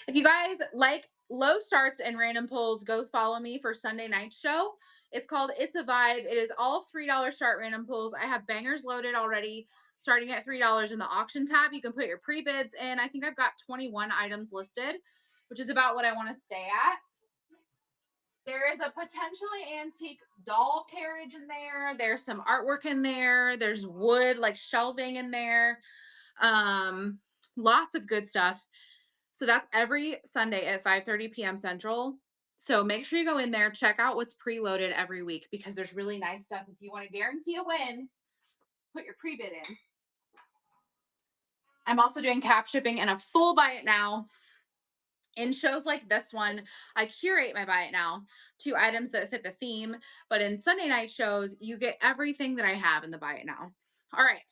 S1: If you guys like low starts and random pulls, go follow me for Sunday night show. It's called It's a Vibe. It is all $3 start random pulls. I have bangers loaded already, starting at $3 in the auction tab. You can put your pre-bids in. I think I've got 21 items listed, which is about what I want to stay at. There is a potentially antique doll carriage in there. There's some artwork in there. There's wood, like shelving in there. Lots of good stuff. So that's every Sunday at 5:30 p.m. Central. So make sure you go in there, check out what's preloaded every week because there's really nice stuff. If you want to guarantee a win, put your pre-bid in. I'm also doing cap shipping and a full buy it now. In shows like this one, I curate my buy it now to items that fit the theme. But in Sunday night shows, you get everything that I have in the buy it now. All right.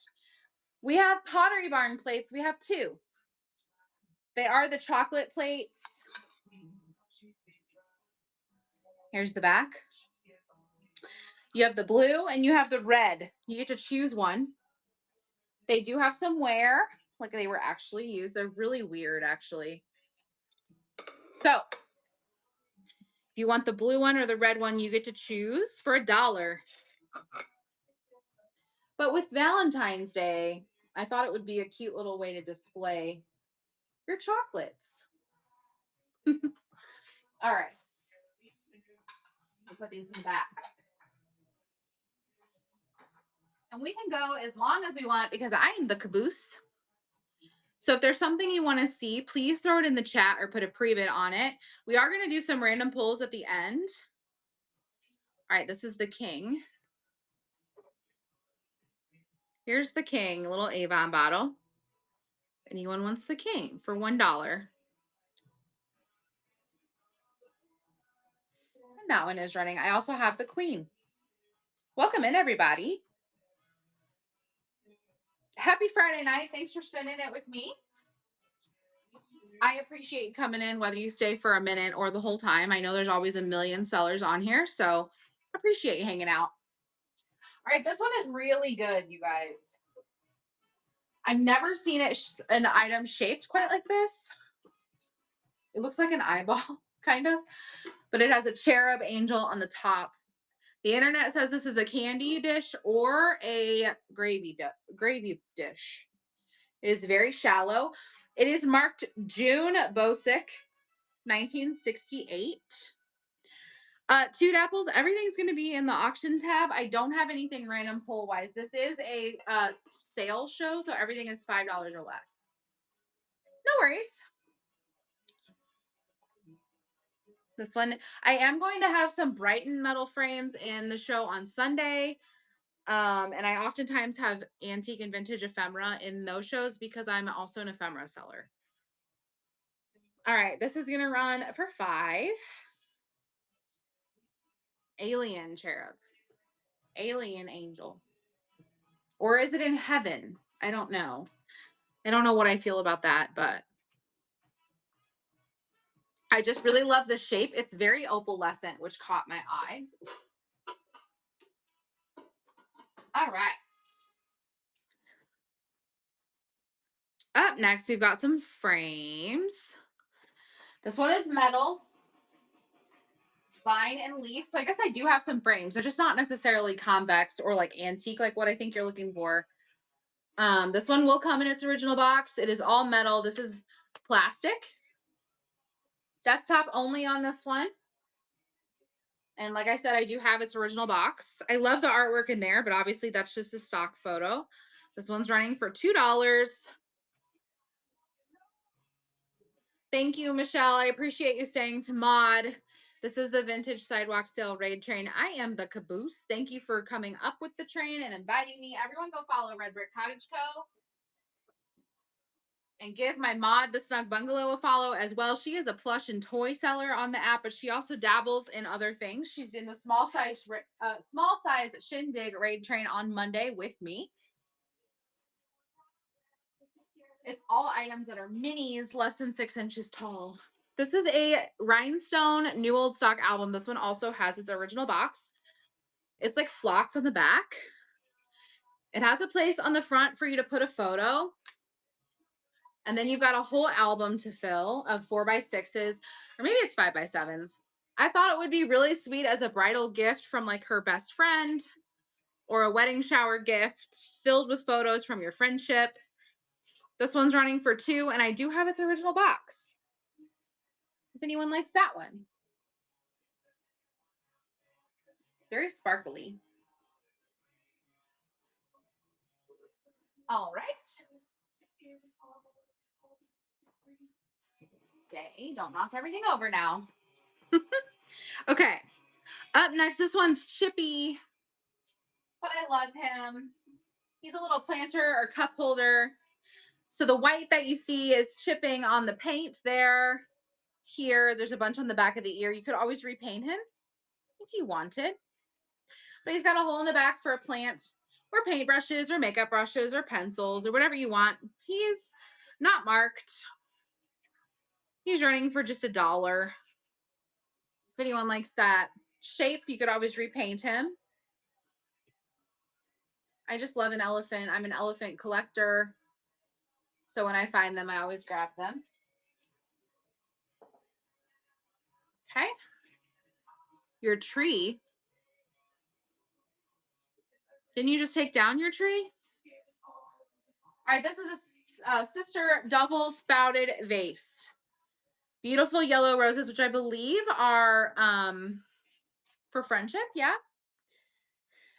S1: We have Pottery Barn plates. We have 2. They are the chocolate plates. Here's the back. You have the blue and you have the red. You get to choose one. They do have some wear, like they were actually used. They're really weird, actually. So if you want the blue one or the red one, you get to choose for $1. But with Valentine's Day, I thought it would be a cute little way to display your chocolates. All right. I'll put these in the back. And we can go as long as we want because I am the caboose. So if there's something you want to see, please throw it in the chat or put a pre-bid on it. We are going to do some random pulls at the end. All right, this is the king. Here's the king, little Avon bottle. Anyone wants the king for $1. And that one is running. I also have the queen. Welcome in, everybody. Happy Friday night. Thanks for spending it with me. I appreciate you coming in, whether you stay for a minute or the whole time. I know there's always a million sellers on here, so appreciate you hanging out. All right, this one is really good, you guys. I've never seen an item shaped quite like this. It looks like an eyeball, kind of, but it has a cherub angel on the top. The internet says this is a candy dish or a gravy dish. It is very shallow. It is marked June Bosick, 1968. Two apples. Everything's going to be in the auction tab. I don't have anything random pull wise. This is a sale show, so everything is $5 or less. No worries. This one, I am going to have some Brighton metal frames in the show on Sunday. And I oftentimes have antique and vintage ephemera in those shows because I'm also an ephemera seller. All right, this is going to run for 5. Alien cherub. Alien angel. Or is it in heaven? I don't know. I don't know what I feel about that, but I just really love the shape. It's very opalescent, which caught my eye. All right. Up next, we've got some frames. This one is metal. vine and leaf. So I guess I do have some frames. They're just not necessarily convex or like antique, like what I think you're looking for. This one will come in its original box. It is all metal. This is plastic. Desktop only on this one. And like I said, I do have its original box. I love the artwork in there, but obviously that's just a stock photo. This one's running for $2. Thank you, Michelle. I appreciate you staying to mod. This is the vintage sidewalk sale raid train. I am the caboose. Thank you for coming up with the train and inviting me. Everyone go follow Red Brick Cottage Co. And give my mod, the Snug Bungalow, a follow as well. She is a plush and toy seller on the app, but she also dabbles in other things. She's in the small size Shindig raid train on Monday with me. It's all items that are minis, less than 6 inches tall. This is a Rhinestone New Old Stock album. This one also has its original box. It's like flocked on the back. It has a place on the front for you to put a photo. And then you've got a whole album to fill of 4x6s, or maybe it's 5x7s. I thought it would be really sweet as a bridal gift from like her best friend, or a wedding shower gift filled with photos from your friendship. This one's running for $2, and I do have its original box. If anyone likes that one. It's very sparkly. All right. Stay. Don't knock everything over now. Okay. Up next, this one's Chippy, but I love him. He's a little planter or cup holder. So the white that you see is chipping on the paint there. Here, there's a bunch on the back of the ear. You could always repaint him if you wanted. But he's got a hole in the back for a plant, or paintbrushes, or makeup brushes, or pencils, or whatever you want. He's not marked. He's running for just $1. If anyone likes that shape, you could always repaint him. I just love an elephant. I'm an elephant collector. So when I find them, I always grab them. Okay. Your tree. Didn't you just take down your tree? All right, this is a sister double spouted vase. Beautiful yellow roses, which I believe are for friendship. Yeah.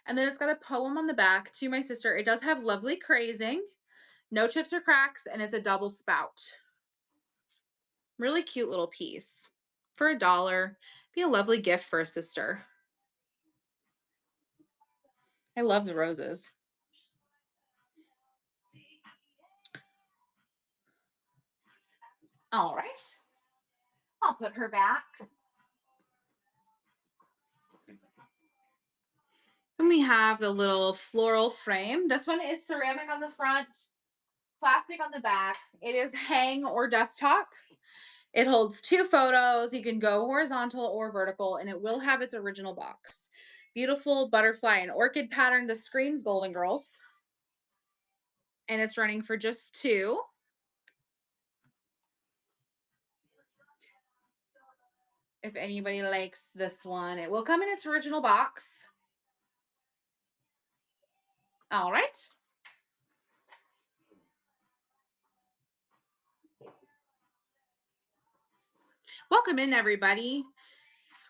S1: And then it's got a poem on the back to my sister. It does have lovely crazing, no chips or cracks, and it's a double spout. Really cute little piece for $1. Be a lovely gift for a sister. I love the roses. All right. I'll put her back. And we have the little floral frame. This one is ceramic on the front, plastic on the back. It is hang or desktop. It holds 2 photos. You can go horizontal or vertical, and it will have its original box. Beautiful butterfly and orchid pattern. This screams Golden Girls. And it's running for just $2. If anybody likes this one, it will come in its original box. All right. Welcome in, everybody.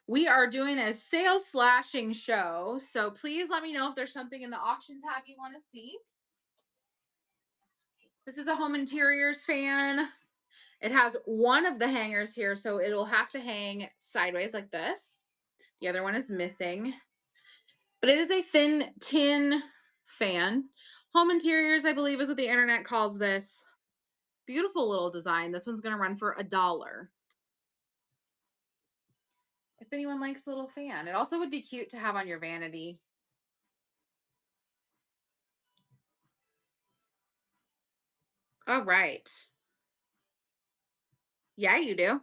S1: We are doing a sale slashing show, so please let me know if there's something in the auction tab you want to see. This is a home interiors fan. It has one of the hangers here, so it'll have to hang sideways like this. The other one is missing. But it is a thin tin fan. Home interiors, I believe, is what the internet calls this. Beautiful little design. This one's going to run for $1. If anyone likes a little fan. It also would be cute to have on your vanity. All right. Yeah, you do.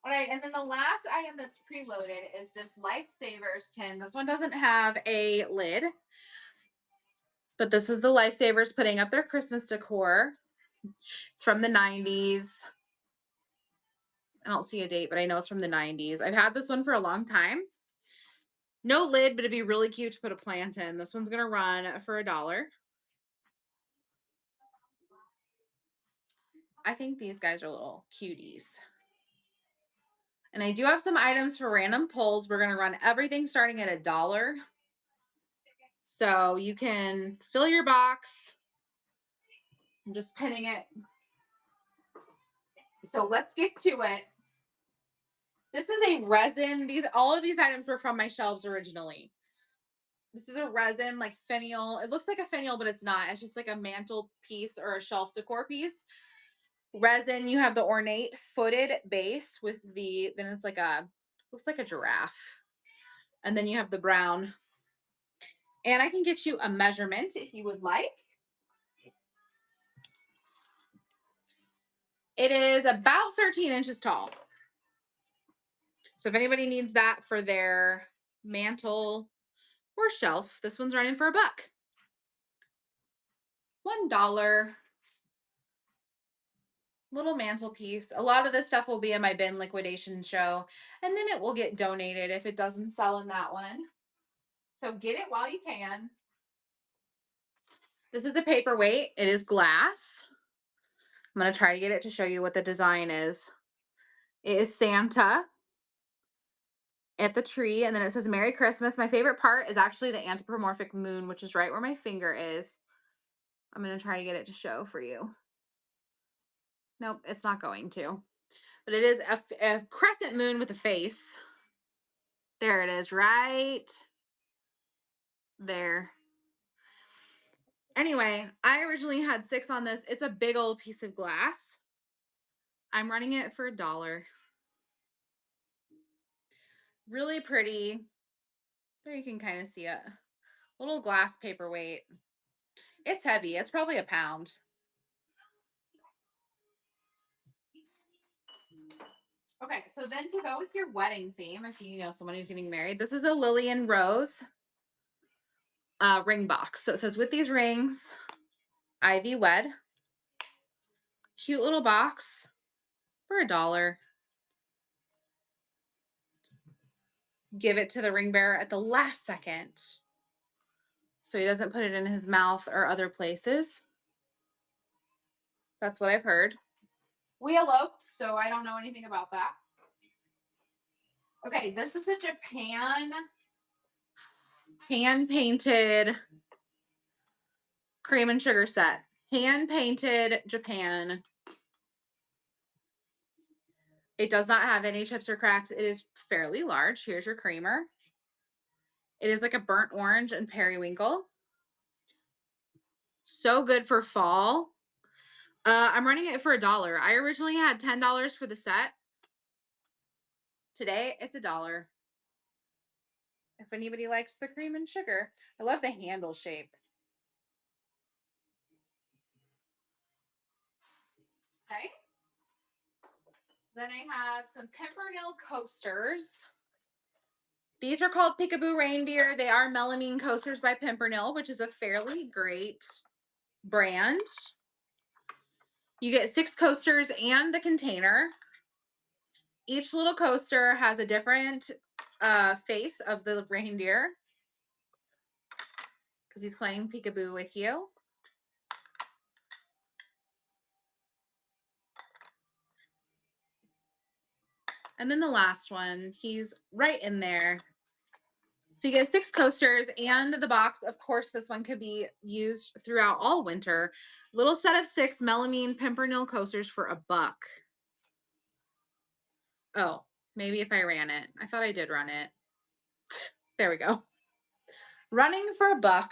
S1: All right, and then the last item that's preloaded is this Lifesavers tin. This one doesn't have a lid, but this is the Lifesavers putting up their Christmas decor. It's from the 90s. I don't see a date, but I know it's from the 90s. I've had this one for a long time. No lid, but it'd be really cute to put a plant in. This one's going to run for $1. I think these guys are little cuties. And I do have some items for random pulls. We're going to run everything starting at $1. So you can fill your box. I'm just pinning it. So let's get to it. This is a resin. All of these items were from my shelves originally. This is a resin, like finial. It looks like a finial, but it's not. It's just like a mantle piece or a shelf decor piece. Resin, you have the ornate footed base with then it's like looks like a giraffe. And then you have the brown. And I can get you a measurement if you would like. It is about 13 inches tall. So if anybody needs that for their mantle or shelf, this one's running for $1. $1 little mantelpiece. A lot of this stuff will be in my bin liquidation show, and then it will get donated if it doesn't sell in that one. So get it while you can. This is a paperweight. It is glass. I'm going to try to get it to show you what the design is. It is Santa at the tree, and then it says Merry Christmas. My favorite part is actually the anthropomorphic moon, which is right where my finger is. I'm going to try to get it to show for you. Nope, it's not going to. But it is a crescent moon with a face. There it is, right there. Anyway, I originally had 6 on this. It's a big old piece of glass. I'm running it for $1. Really pretty. There you can kind of see it. Little glass paperweight. It's heavy. It's probably a pound. Okay, so then to go with your wedding theme, if you know someone who's getting married, this is a Lillian Rose ring box. So it says, with these rings, Ivy wed. Cute little box for $1. Give it to the ring bearer at the last second so he doesn't put it in his mouth or other places. That's what I've heard. We eloped, so I don't know anything about that. Okay, this is a Japan hand painted cream and sugar set. Hand painted Japan. It does not have any chips or cracks. It is fairly large. Here's your creamer. It is like a burnt orange and periwinkle. So good for fall. I'm running it for $1. I originally had $10 for the set. Today, it's $1. If anybody likes the cream and sugar. I love the handle shape. Okay. Then I have some Pimpernel coasters. These are called Peekaboo Reindeer. They are melamine coasters by Pimpernel, which is a fairly great brand. You get 6 coasters and the container. Each little coaster has a different face of the reindeer because he's playing peekaboo with you. And then the last one, he's right in there. So you get 6 coasters and the box. Of course, this one could be used throughout all winter. Little set of 6 melamine Pimpernel coasters for $1. Oh, maybe if I ran it. I thought I did run it. There we go. Running for $1.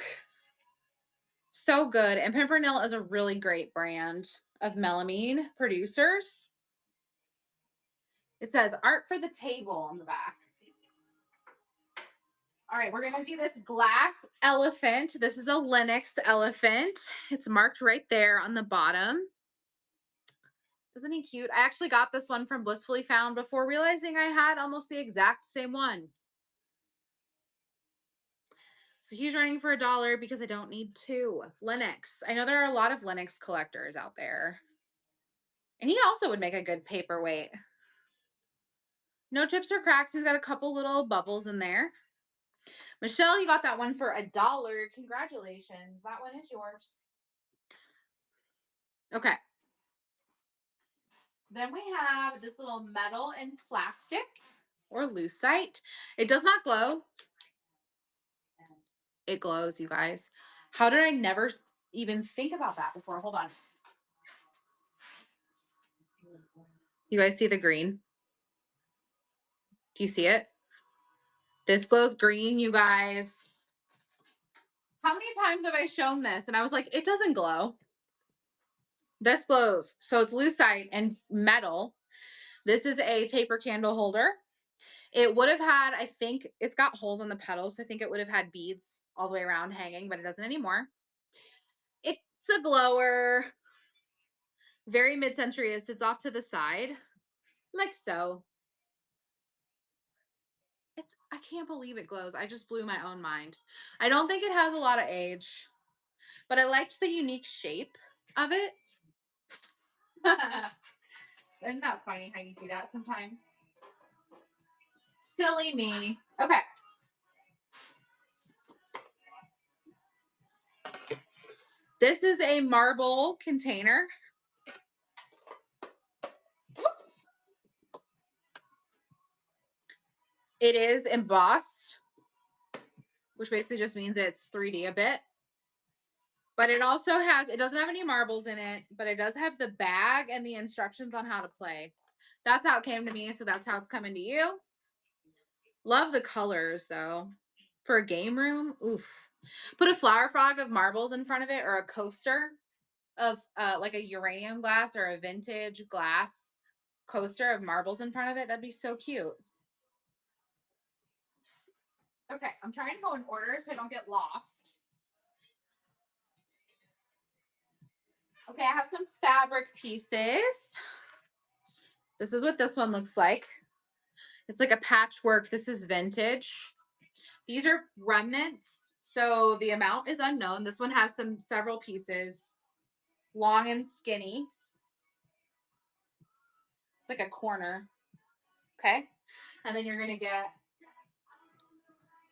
S1: So good. And Pimpernel is a really great brand of melamine producers. It says art for the table on the back. All right, we're going to do this glass elephant. This is a Lenox elephant. It's marked right there on the bottom. Isn't he cute? I actually got this one from Blissfully Found before realizing I had almost the exact same one. So he's running for $1 because I don't need 2. Lenox. I know there are a lot of Lenox collectors out there. And he also would make a good paperweight. No chips or cracks. He's got a couple little bubbles in there. Michelle, you got that one for $1. Congratulations. That one is yours. Okay. Then we have this little metal and plastic or lucite. It does not glow. It glows, you guys. How did I never even think about that before? Hold on. You guys see the green? Do you see it? This glows green, you guys. How many times have I shown this? And I was like, it doesn't glow. This glows. So it's lucite and metal. This is a taper candle holder. It would have had, I think it's got holes in the petals. So I think it would have had beads all the way around hanging, but it doesn't anymore. It's a glower. Very mid-century. It sits off to the side, like so. I can't believe it glows. I just blew my own mind. I don't think it has a lot of age, but I liked the unique shape of it. Isn't that funny how you do that sometimes? Silly me. Okay. This is a marble container. Whoops. It is embossed, which basically just means it's 3D a bit. But it also has, it doesn't have any marbles in it, but it does have the bag and the instructions on how to play. That's how it came to me, so that's how it's coming to you. Love the colors, though. For a game room, oof. Put a flower frog of marbles in front of it, or a coaster of like a uranium glass or a vintage glass coaster of marbles in front of it. That'd be so cute. Okay, I'm trying to go in order so I don't get lost. Okay, I have some fabric pieces. This is what this one looks like. It's like a patchwork. This is vintage. These are remnants, so the amount is unknown. This one has several pieces, long and skinny. It's like a corner. Okay. And then you're going to get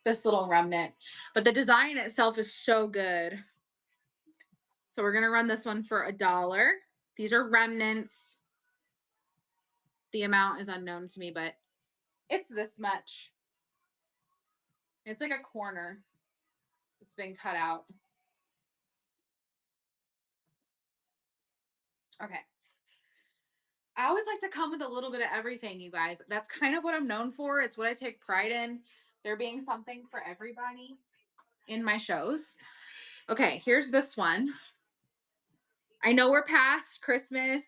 S1: this little remnant. But the design itself is so good. So we're going to run this one for $1. These are remnants. The amount is unknown to me, but it's this much. It's like a corner. It's been cut out. Okay. I always like to come with a little bit of everything, you guys. That's kind of what I'm known for. It's what I take pride in. There being something for everybody in my shows. Okay, here's this one. I know we're past Christmas,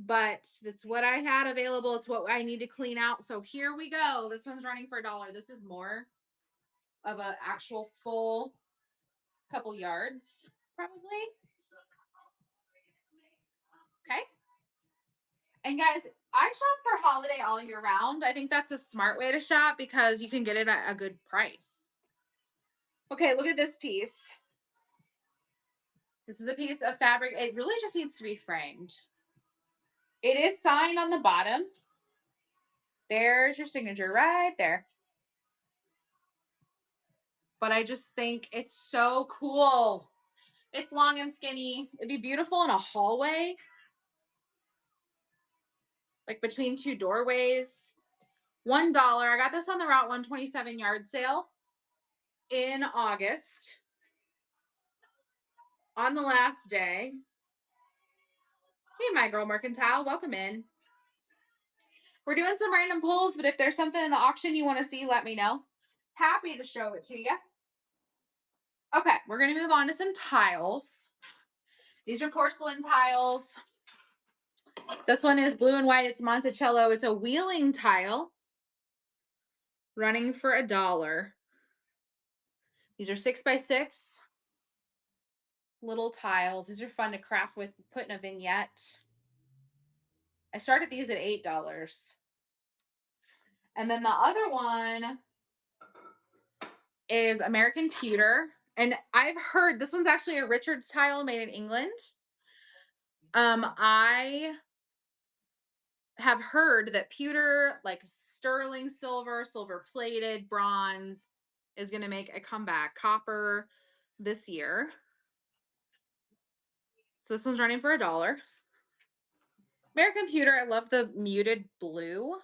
S1: but it's what I had available. It's what I need to clean out. So here we go. This one's running for $1. This is more of an actual full couple yards, probably. Okay. And guys, I shop for holiday all year round. I think that's a smart way to shop because you can get it at a good price. Okay, look at this piece. This is a piece of fabric. It really just needs to be framed. It is signed on the bottom. There's your signature right there. But I just think it's so cool. It's long and skinny. It'd be beautiful in a hallway, like between two doorways. $1. I got this on the Route 127 yard sale in August on the last day. Hey, my girl Mercantile, welcome in. We're doing some random pulls, but if there's something in the auction you want to see, let me know. Happy to show it to you. Okay, we're going to move on to some tiles. These are porcelain tiles. This one is blue and white. It's Monticello. It's a wheeling tile running for $1. These are 6x6 little tiles. These are fun to craft with, put in a vignette. I started these at $8. And then the other one is American Pewter. And I've heard this one's actually a Richards tile made in England. I have heard that pewter, like sterling silver, silver plated, bronze, is going to make a comeback. Copper this year. So this one's running for $1. American Pewter, I love the muted blue.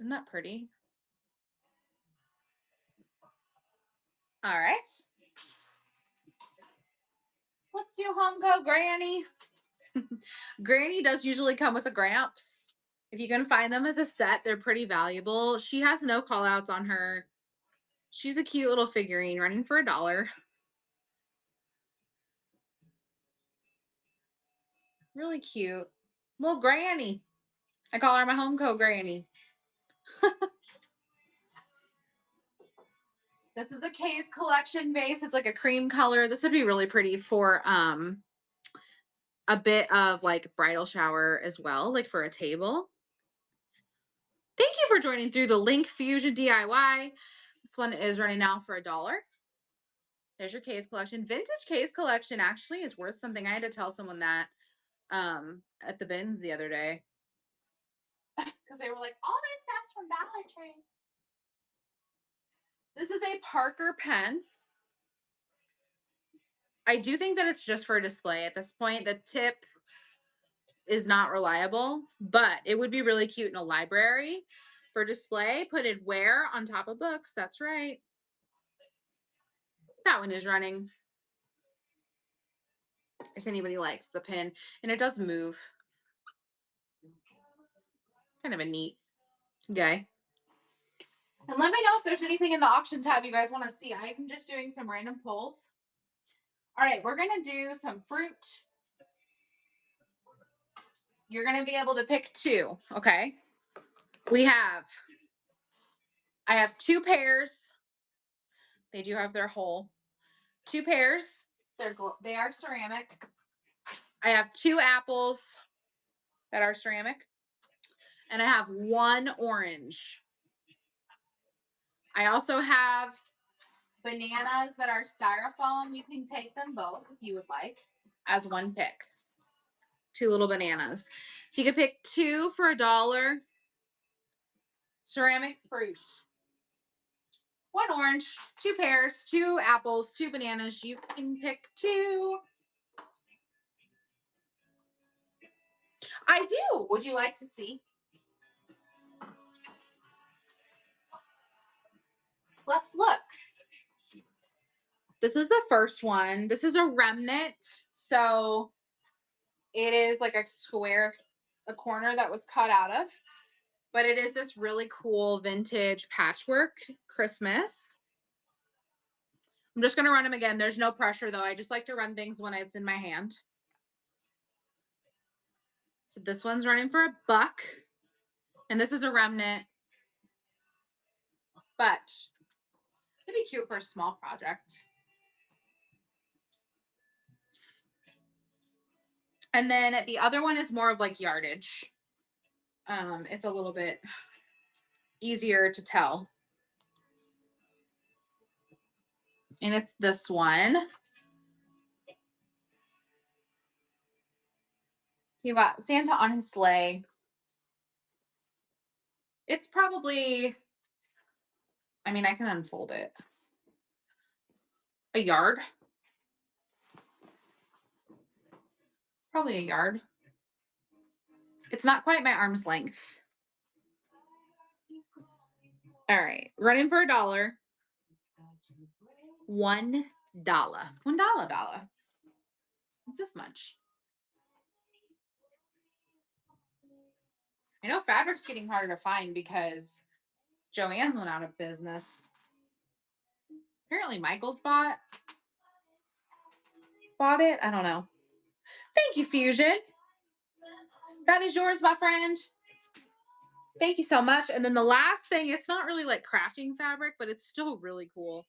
S1: Isn't that pretty? All right. Let's do Home Co. Granny. Granny does usually come with a Gramps. If you can find them as a set, they're pretty valuable. She has no call outs on her. She's a cute little figurine running for $1. Really cute. Little Granny. I call her my Home Co. Granny. This is a K's collection vase. It's like a cream color. This would be really pretty for a bit of like bridal shower as well, like for a table. Thank you for joining through the Link Fusion DIY. This one is running now for $1. There's your K's collection. Vintage K's collection actually is worth something. I had to tell someone that at the bins the other day. Because they were like, all this stuff's from Dollar Tree. This is a Parker pen. I do think that it's just for display at this point. The tip is not reliable, but it would be really cute in a library for display. Put it where? On top of books. That's right. That one is running. If anybody likes the pin. And it does move. Kind of a neat guy. And let me know if there's anything in the auction tab you guys want to see. I'm just doing some random pulls. All right, we're going to do some fruit. You're going to be able to pick two, okay? I have 2 pears. They do have their hole. 2 pears. They are ceramic. I have 2 apples that are ceramic. And I have 1 orange. I also have bananas that are styrofoam. You can take them both if you would like as one pick. 2 little bananas. So you can pick 2 for $1. Ceramic fruit. 1 orange, 2 pears, 2 apples, 2 bananas. You can pick 2. I do. Would you like to see? Let's look. This is the first one. This is a remnant. So it is like a square, a corner that was cut out of. But it is this really cool vintage patchwork Christmas. I'm just going to run them again. There's no pressure though. I just like to run things when it's in my hand. So this one's running for $1. And this is a remnant. But it'd be cute for a small project. And then the other one is more of like yardage. It's a little bit easier to tell. And it's this one. You got Santa on his sleigh. It's probably, I mean, I can unfold it. A yard. Probably a yard. It's not quite my arm's length. All right, running for $1. $1. $1. It's this much. I know fabric's getting harder to find because Joann's went out of business. Apparently Michael's bought it. I don't know. Thank you, Fusion. That is yours, my friend. Thank you so much. And then the last thing, it's not really like crafting fabric, but it's still really cool.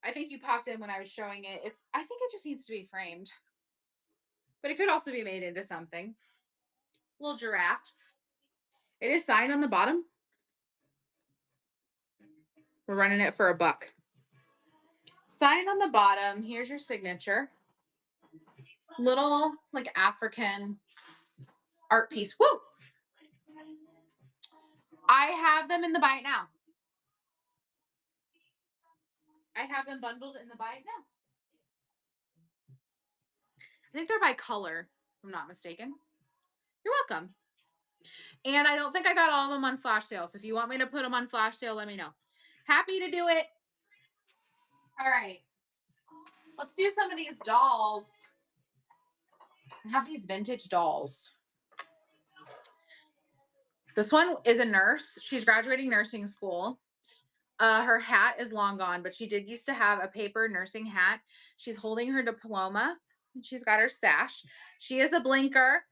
S1: I think you popped in when I was showing it. I think it just needs to be framed. But it could also be made into something. Little giraffes. It is signed on the bottom. We're running it for $1. Signed on the bottom. Here's your signature. Little like African art piece. Woo! I have them in the bite now. I have them bundled in the bite now. I think they're by color, if I'm not mistaken. You're welcome. And I don't think I got all of them on flash sale. So if you want me to put them on flash sale, let me know. Happy to do it. All right. Let's do some of these dolls. I have these vintage dolls. This one is a nurse. She's graduating nursing school. Her hat is long gone, but she did used to have a paper nursing hat. She's holding her diploma. And she's got her sash. She is a blinker.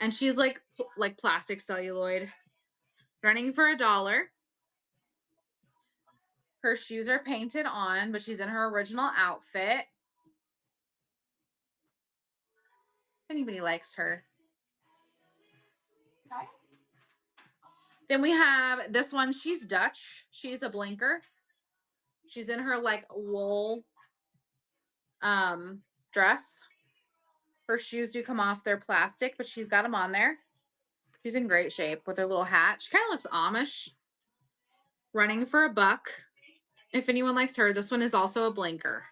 S1: And she's like plastic celluloid. Running for $1. Her shoes are painted on, but she's in her original outfit. If anybody likes her. Okay. Then we have this one. She's Dutch. She's a blinker. She's in her like wool dress. Her shoes do come off. They're plastic, but she's got them on there. She's in great shape with her little hat. She kind of looks Amish. Running for $1. If anyone likes her, this one is also a blinker.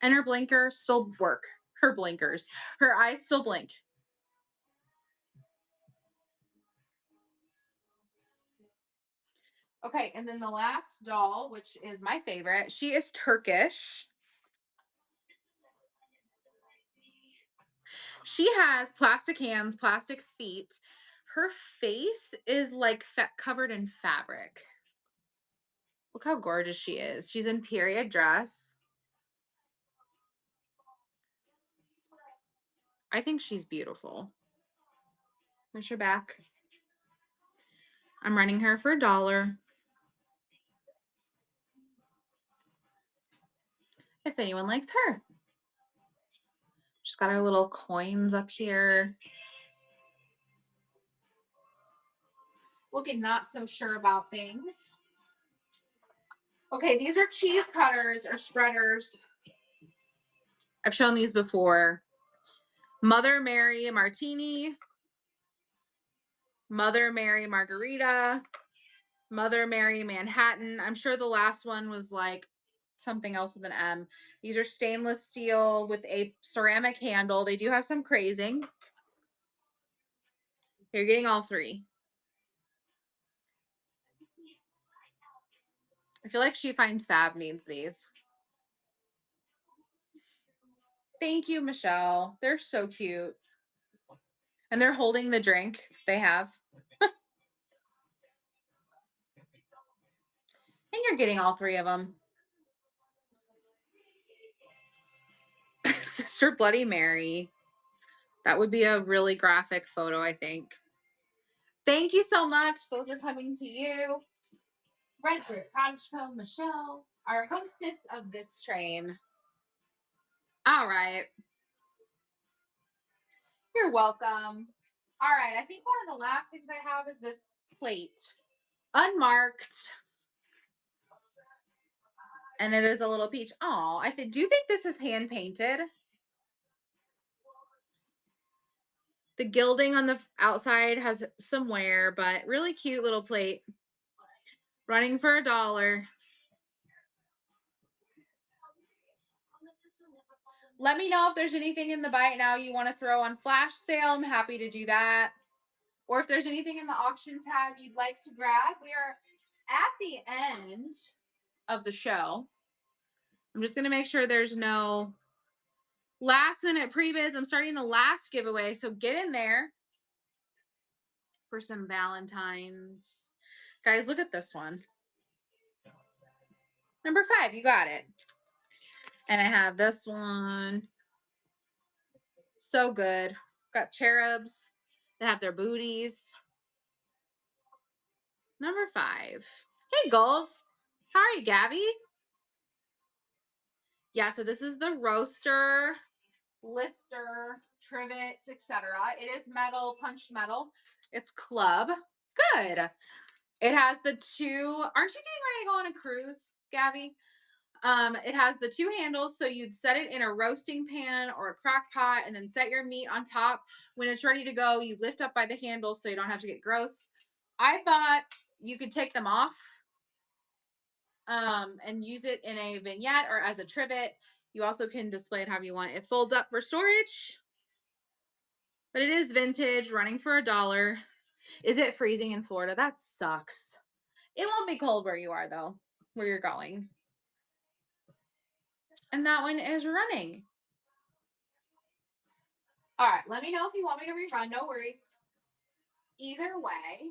S1: And her blinkers still work. Her blinkers. Her eyes still blink. Okay, and then the last doll, which is my favorite, she is Turkish. She has plastic hands, plastic feet. Her face is like covered in fabric. Look how gorgeous she is. She's in period dress. I think she's beautiful. There's her back. I'm running her for $1. If anyone likes her. She's got her little coins up here. Looking not so sure about things. Okay, these are cheese cutters or spreaders. I've shown these before. Mother Mary Martini, Mother Mary Margarita, Mother Mary Manhattan. I'm sure the last one was like something else with an M. These are stainless steel with a ceramic handle. They do have some crazing. You're getting all three. I feel like She Finds Fab needs these. Thank you, Michelle. They're so cute. And they're holding the drink they have. And you're getting all three of them. Sister Bloody Mary. That would be a really graphic photo, I think. Thank you so much. Those are coming to you. Redford Cottage Co. Michelle, our hostess of this train. All right. You're welcome. All right. I think one of the last things I have is this plate. Unmarked. And it is a little peach. Oh, do you think this is hand painted? The gilding on the outside has some wear, but really cute little plate. Running for $1. Let me know if there's anything in the bite now you want to throw on flash sale. I'm happy to do that. Or if there's anything in the auction tab you'd like to grab. We are at the end of the show. I'm just going to make sure there's no last minute pre-bids. I'm starting the last giveaway, so get in there for some Valentine's. Guys, look at this one. Number 5, you got it. And I have this one. So good. Got cherubs that have their booties. Number 5. Hey, Gulls. How are you, Gabby? Yeah, so this is the roaster, lifter, trivet, etc. It is metal, punched metal. It's club. Good. It has the two. Aren't you getting ready to go on a cruise, Gabby? It has the 2 handles, so you'd set it in a roasting pan or a crock pot and then set your meat on top. When it's ready to go, you lift up by the handles so you don't have to get gross. I thought you could take them off and use it in a vignette or as a trivet. You also can display it however you want. It folds up for storage, but it is vintage, running for $1. Is it freezing in Florida? That sucks. It won't be cold where you are though, where you're going. And that one is running. All right, let me know if you want me to rerun. No worries. Either way,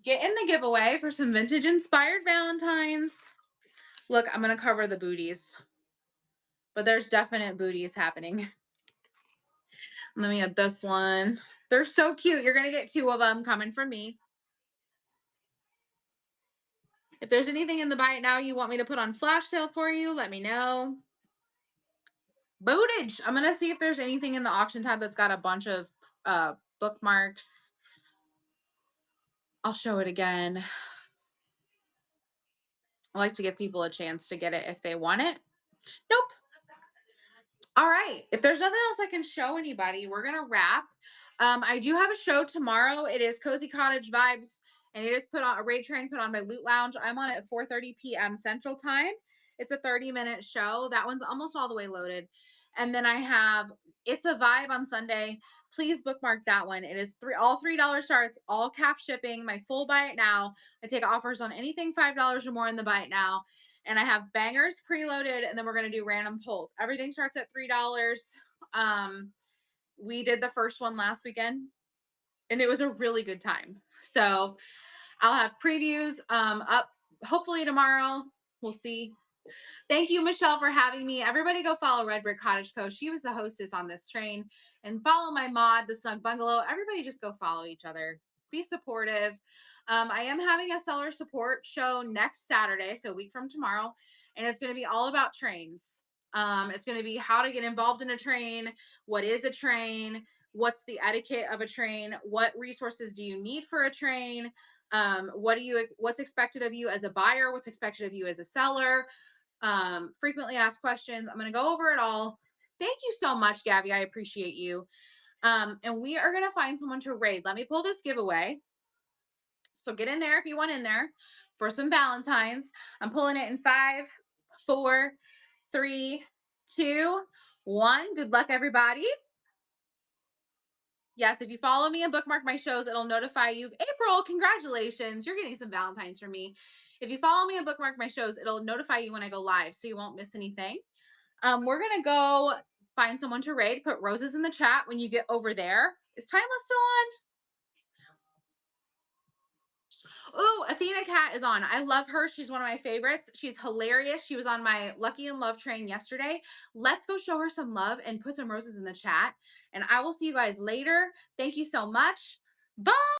S1: get in the giveaway for some vintage inspired Valentines. Look, I'm going to cover the booties, but there's definite booties happening. Let me get this one. They're so cute. You're going to get 2 of them coming from me. If there's anything in the buy it now you want me to put on flash sale for you, let me know. Bootage. I'm going to see if there's anything in the auction tab that's got a bunch of bookmarks. I'll show it again. I like to give people a chance to get it if they want it. Nope. All right. If there's nothing else I can show anybody, we're gonna wrap. I do have a show tomorrow. It is Cozy Cottage Vibes, and it is put on a raid train put on by Loot Lounge. I'm on it at 4:30 p.m. Central Time. It's a 30-minute show. That one's almost all the way loaded. And then I have It's a Vibe on Sunday. Please bookmark that one. It is all $3 starts, all cap shipping. My full buy it now. I take offers on anything $5 or more in the buy it now. And I have bangers preloaded, and then we're gonna do random pulls. Everything starts at $3. We did the first one last weekend, and it was a really good time. So I'll have previews up hopefully tomorrow. We'll see. Thank you, Michelle, for having me. Everybody go follow Red Brick Cottage Co. She was the hostess on this train. And follow my mod, the Snug Bungalow. Everybody just go follow each other. Be supportive. I am having a seller support show next Saturday, so a week from tomorrow. And it's going to be all about trains. It's going to be how to get involved in a train. What is a train? What's the etiquette of a train? What resources do you need for a train? What's expected of you as a buyer? What's expected of you as a seller? Frequently asked questions. I'm going to go over it all. Thank you so much, Gabby. I appreciate you. And we are going to find someone to raid. Let me pull this giveaway. So get in there if you want in there for some Valentines. I'm pulling it in 5, 4, 3, 2, 1. Good luck, everybody. Yes, if you follow me and bookmark my shows, it'll notify you. April, congratulations. You're getting some Valentines from me. If you follow me and bookmark my shows, it'll notify you when I go live so you won't miss anything. We're going to go find someone to raid. Put roses in the chat when you get over there. Is Timeless still on? Oh, Athena Cat is on. I love her. She's one of my favorites. She's hilarious. She was on my Lucky in Love train yesterday. Let's go show her some love and put some roses in the chat. And I will see you guys later. Thank you so much. Bye.